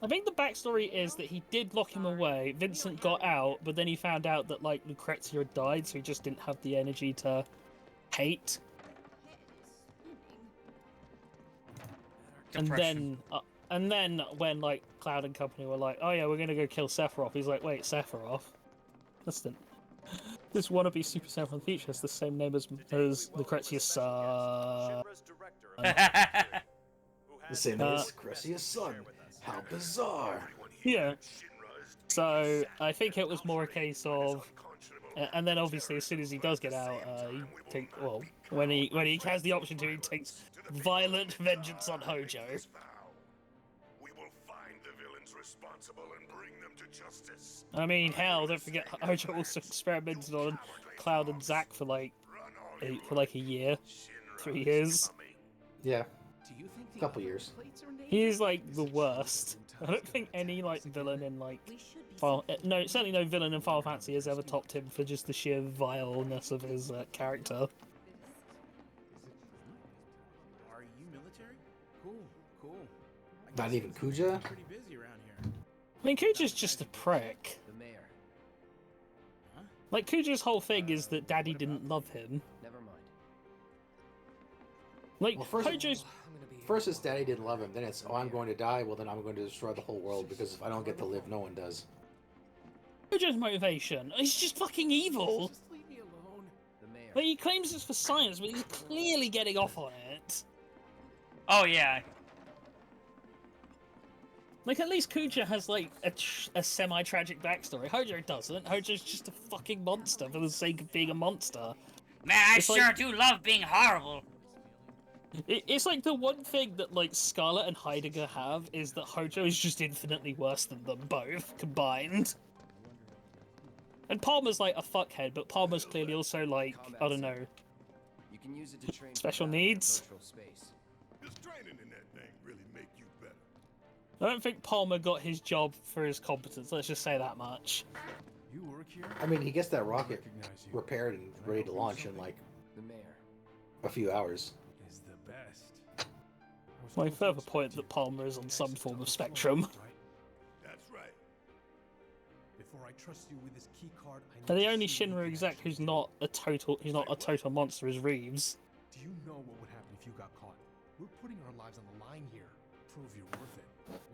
[SPEAKER 5] I think the backstory is that he did lock him away. Vincent got out, but then he found out that like Lucrezia had died, so he just didn't have the energy to hate. And then when like Cloud and company were like, "Oh yeah, we're gonna go kill Sephiroth," he's like, "Wait, Sephiroth? Listen, this wannabe Super Saiyan from the future has the same name as Lucrezia's son."
[SPEAKER 6] The same as Lucrezia's son. How bizarre.
[SPEAKER 5] Yeah. So I think it was more a case of, and then obviously as soon as he does get out, when he has the option to, he takes violent vengeance on Hojo.
[SPEAKER 1] We will find the villains responsible and bring them to justice.
[SPEAKER 5] I mean, hell, don't forget Hojo also experimented on Cloud and Zack for like a year, 3 years.
[SPEAKER 6] Yeah, a couple years.
[SPEAKER 5] He's like the worst. I don't think any like villain in like certainly no villain in Final Fantasy has ever topped him for just the sheer vileness of his character.
[SPEAKER 13] Are you military? Cool.
[SPEAKER 6] Not even Kuja?
[SPEAKER 13] Pretty busy around here.
[SPEAKER 5] I mean, Kuja's just a prick.
[SPEAKER 2] The mayor.
[SPEAKER 13] Huh?
[SPEAKER 5] Like, Kuja's whole thing is that Daddy didn't love him.
[SPEAKER 2] Never mind.
[SPEAKER 5] Like,
[SPEAKER 6] Well,
[SPEAKER 5] Hojo's...
[SPEAKER 6] First his daddy didn't love him, then it's, oh, I'm going to die, well then I'm going to destroy the whole world, because if I don't get to live, no one does.
[SPEAKER 5] Hojo's motivation, he's just fucking evil.
[SPEAKER 13] Just leave me alone.
[SPEAKER 2] The mayor.
[SPEAKER 5] Like, he claims it's for science, but he's clearly getting off on it.
[SPEAKER 4] Oh yeah.
[SPEAKER 5] Like, at least Kuja has, like, a semi-tragic backstory. Hojo doesn't. Hojo's just a fucking monster for the sake of being a monster.
[SPEAKER 4] Man, I
[SPEAKER 5] It's
[SPEAKER 4] sure
[SPEAKER 5] like-
[SPEAKER 4] do love being horrible.
[SPEAKER 5] It's like the one thing that, like, Scarlet and Heidegger have is that Hojo is just infinitely worse than them both, combined. And Palmer's, like, a fuckhead, but Palmer's clearly also, like, I don't know,
[SPEAKER 2] You can use it to train
[SPEAKER 5] Special
[SPEAKER 2] for battle in
[SPEAKER 5] needs?
[SPEAKER 2] virtual space.
[SPEAKER 1] Does training in that thing really make you better?
[SPEAKER 5] I don't think Palmer got his job for his competence, let's just say that much.
[SPEAKER 13] You work here?
[SPEAKER 6] I mean, he gets that rocket
[SPEAKER 13] Recognize you.
[SPEAKER 6] repaired and ready to launch in like
[SPEAKER 2] The mayor.
[SPEAKER 6] a few hours.
[SPEAKER 13] Is the best.
[SPEAKER 5] My further point that Palmer is on some form of spectrum.
[SPEAKER 1] That's right.
[SPEAKER 13] Before I trust you with this key card, I
[SPEAKER 5] And
[SPEAKER 13] need
[SPEAKER 5] the
[SPEAKER 13] to
[SPEAKER 5] only
[SPEAKER 13] see what
[SPEAKER 5] Shinra
[SPEAKER 13] you
[SPEAKER 5] exec
[SPEAKER 13] actually
[SPEAKER 5] who's not a total monster is Reeves.
[SPEAKER 13] Do you know what would happen if you got caught? We're putting our lives on the line here. Prove you're worth it.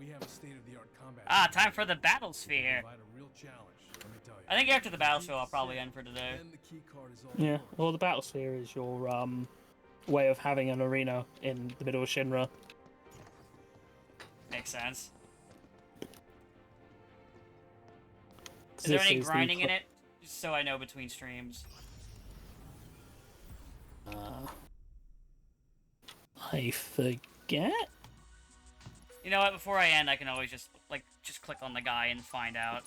[SPEAKER 13] We have a state-of-the-art combat.
[SPEAKER 4] Ah,
[SPEAKER 13] system.
[SPEAKER 4] time for the battle sphere.
[SPEAKER 13] Provide a real challenge, let me tell you.
[SPEAKER 4] I think after the battle show, I'll probably end for today.
[SPEAKER 13] Then the key card is all
[SPEAKER 5] Yeah,
[SPEAKER 13] yours.
[SPEAKER 5] well, the battle sphere is your way of having an arena in the middle of Shinra.
[SPEAKER 4] Makes sense. Is there
[SPEAKER 5] This
[SPEAKER 4] any
[SPEAKER 5] is the
[SPEAKER 4] grinding in it? Just so I know between streams.
[SPEAKER 5] I forget.
[SPEAKER 4] You know what? Before I end, I can always just click on the guy and find out.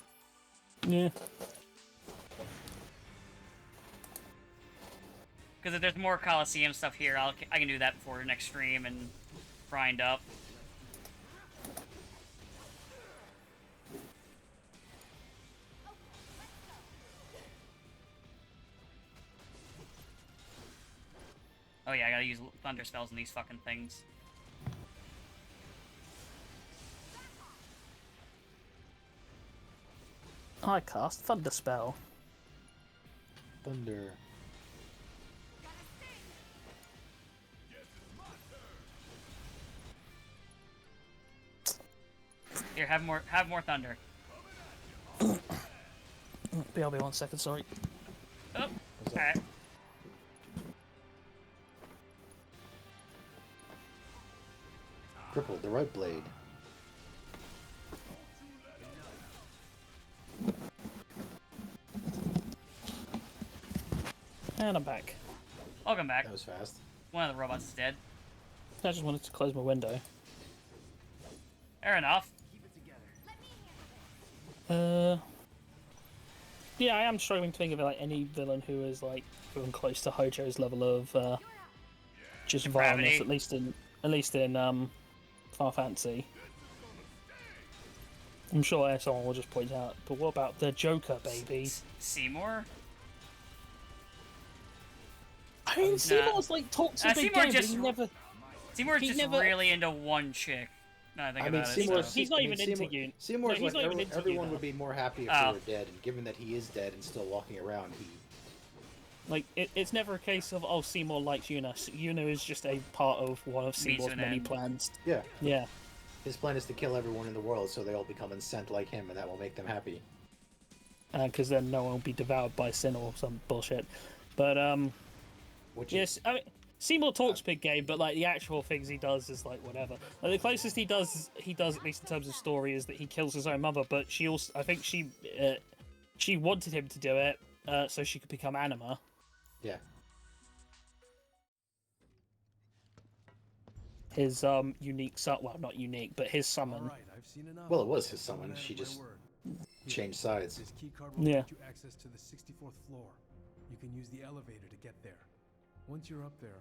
[SPEAKER 5] Yeah.
[SPEAKER 4] Because if there's more Coliseum stuff here, I can do that before next stream and grind up. Oh yeah, I gotta use thunder spells in these fucking things.
[SPEAKER 5] I cast Thunder Spell.
[SPEAKER 6] Thunder.
[SPEAKER 4] Here, have more thunder.
[SPEAKER 5] BRB 1 second, sorry.
[SPEAKER 4] Oh, alright.
[SPEAKER 6] Crippled the right blade.
[SPEAKER 5] And I'm back.
[SPEAKER 4] Welcome back.
[SPEAKER 6] That was fast.
[SPEAKER 4] One of the robots is dead.
[SPEAKER 5] I just wanted to close my window.
[SPEAKER 4] Fair enough.
[SPEAKER 5] Yeah, I am struggling to think of like any villain who is like even close to Hojo's level of just violence, at least in Final Fantasy. I'm sure someone will just point out, but what about the Joker, baby?
[SPEAKER 4] Seymour?
[SPEAKER 5] I mean, Seymour's like talks a big
[SPEAKER 4] Seymour
[SPEAKER 5] game,
[SPEAKER 4] just
[SPEAKER 5] but he never.
[SPEAKER 4] Seymour's
[SPEAKER 5] he
[SPEAKER 4] just
[SPEAKER 5] never-
[SPEAKER 4] really into one chick. Now I think about it.
[SPEAKER 6] Seymour's,
[SPEAKER 4] So.
[SPEAKER 5] He's not
[SPEAKER 6] I mean,
[SPEAKER 5] even into
[SPEAKER 6] Seymour,
[SPEAKER 5] you.
[SPEAKER 6] Seymour's
[SPEAKER 5] No, he's
[SPEAKER 6] like
[SPEAKER 5] not even into you,
[SPEAKER 6] everyone
[SPEAKER 5] though.
[SPEAKER 6] would be more happy if
[SPEAKER 4] Oh.
[SPEAKER 6] they were dead, and given that he is dead and still walking around, he
[SPEAKER 5] Like, it's never a case of, oh, Seymour likes Yuna. Yuna is just a part of one of
[SPEAKER 4] Means
[SPEAKER 5] Seymour's
[SPEAKER 4] an
[SPEAKER 5] many
[SPEAKER 4] end.
[SPEAKER 5] plans.
[SPEAKER 6] yeah.
[SPEAKER 5] Yeah.
[SPEAKER 6] His plan is to kill everyone in the world, so they all become incensed like him, and that will make them happy.
[SPEAKER 5] Because then no one will be devoured by sin or some bullshit. But,
[SPEAKER 6] Which
[SPEAKER 5] yes, I mean, Seymour talks big game, but, like, the actual things he does is, like, whatever. Like, the closest he does, at least in terms of story, is that he kills his own mother, but she also, I think she wanted him to do it, so she could become Anima.
[SPEAKER 6] Yeah.
[SPEAKER 5] His unique well, not unique, but his summon.
[SPEAKER 6] Well, it was his summon. She just changed sides.
[SPEAKER 13] This key card will
[SPEAKER 5] Yeah.
[SPEAKER 13] get you access to the 64th floor. You can use the elevator to get there. Once you're up there,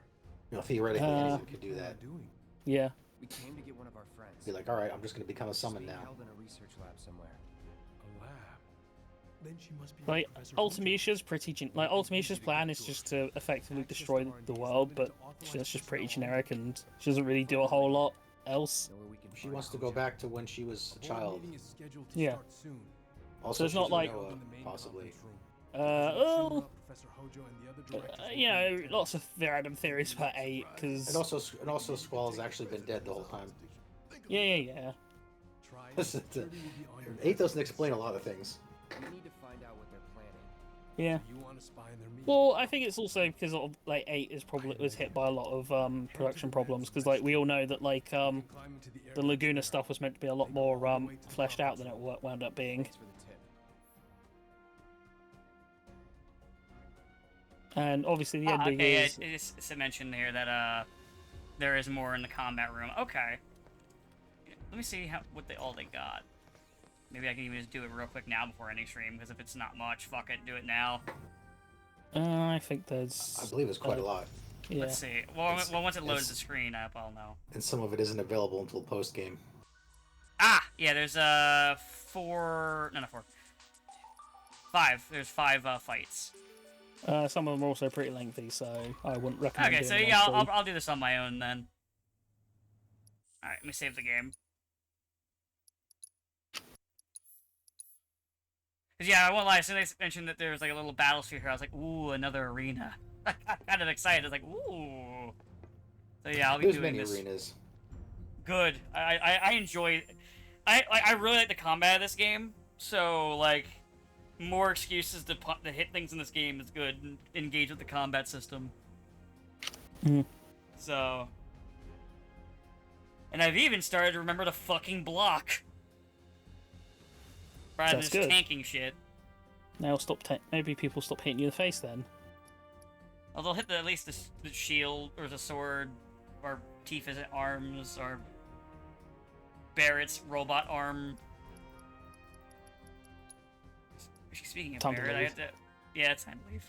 [SPEAKER 6] You know, theoretically, anyone could do that.
[SPEAKER 5] Yeah.
[SPEAKER 2] We came to get one of our friends.
[SPEAKER 6] Be like, all right, I'm just going to become a summon
[SPEAKER 2] Being
[SPEAKER 6] now.
[SPEAKER 2] held in a research lab somewhere.
[SPEAKER 13] a lab. Then she must be
[SPEAKER 5] Like,
[SPEAKER 13] Professor
[SPEAKER 5] Ultimisha's pretty Ultimisha's plan is just to effectively destroy the world, but that's just pretty generic, and she doesn't really do a whole lot else.
[SPEAKER 2] Know where we can
[SPEAKER 6] She
[SPEAKER 2] find
[SPEAKER 6] wants to
[SPEAKER 2] Hojo.
[SPEAKER 6] go back to when she was a
[SPEAKER 13] The board
[SPEAKER 6] child.
[SPEAKER 13] meeting is scheduled to
[SPEAKER 5] Yeah.
[SPEAKER 13] start soon.
[SPEAKER 6] Also,
[SPEAKER 5] it's not
[SPEAKER 6] she's
[SPEAKER 5] like-
[SPEAKER 6] Noah,
[SPEAKER 13] In the main
[SPEAKER 6] possibly.
[SPEAKER 13] conference room.
[SPEAKER 5] Oh,
[SPEAKER 13] Professor Hojo and the other directors
[SPEAKER 5] you know,
[SPEAKER 13] will be
[SPEAKER 5] lots of random theories about 8, because...
[SPEAKER 6] And also, Squall's actually been dead the whole time.
[SPEAKER 5] Yeah.
[SPEAKER 13] Try it.
[SPEAKER 6] Listen,
[SPEAKER 13] Security will be on your
[SPEAKER 6] 8 doesn't explain a lot of things.
[SPEAKER 2] We need to find out what they're planning.
[SPEAKER 5] Yeah.
[SPEAKER 13] You want to spy in their meeting?
[SPEAKER 5] Well, I think it's also because like 8 was hit by a lot of production problems, because like we all know that like
[SPEAKER 13] Climb into the
[SPEAKER 5] the Laguna stuff was meant to be a lot more fleshed out than it wound up being.
[SPEAKER 2] Thanks for the tip.
[SPEAKER 5] And obviously the ending
[SPEAKER 4] Okay,
[SPEAKER 5] is
[SPEAKER 4] it's a mention here that there is more in the combat room. Okay. Let me see what all they got. Maybe I can even just do it real quick now before ending stream, because if it's not much, fuck it, do it now.
[SPEAKER 5] I think there's
[SPEAKER 6] I believe it's quite a lot.
[SPEAKER 5] Yeah.
[SPEAKER 4] Let's see. Well, once it loads
[SPEAKER 6] it's-
[SPEAKER 4] the screen up, I'll know.
[SPEAKER 6] And some of it isn't available until post game.
[SPEAKER 4] Ah, yeah. There's 5. There's 5 fights.
[SPEAKER 5] Some of them are also pretty lengthy, so I wouldn't recommend.
[SPEAKER 4] Okay,
[SPEAKER 5] doing
[SPEAKER 4] so
[SPEAKER 5] one
[SPEAKER 4] yeah,
[SPEAKER 5] stream.
[SPEAKER 4] I'll do this on my own then. All right, let me save the game. 'Cause yeah, I won't lie. As soon as they mentioned that there was like a little battlefield here, I was like, ooh, another arena. I got kind of excited. I was like, ooh. So yeah, I'll be
[SPEAKER 6] There's
[SPEAKER 4] doing
[SPEAKER 6] many
[SPEAKER 4] this.
[SPEAKER 6] arenas.
[SPEAKER 4] Good. I enjoy. I really like the combat of this game. So like, more excuses to hit things in this game is good. And engage with the combat system.
[SPEAKER 5] Mhm.
[SPEAKER 4] So. And I've even started to remember to fucking block. Rather than
[SPEAKER 5] That's
[SPEAKER 4] just
[SPEAKER 5] good.
[SPEAKER 4] tanking shit.
[SPEAKER 5] Now maybe people stop hitting you in the face then.
[SPEAKER 4] Well, they'll hit at least the shield, or the sword, or Tifa's arms, or Barrett's robot arm. Speaking of
[SPEAKER 5] Time to
[SPEAKER 4] Barrett, I
[SPEAKER 5] leave.
[SPEAKER 4] have to... Yeah, it's time to leave.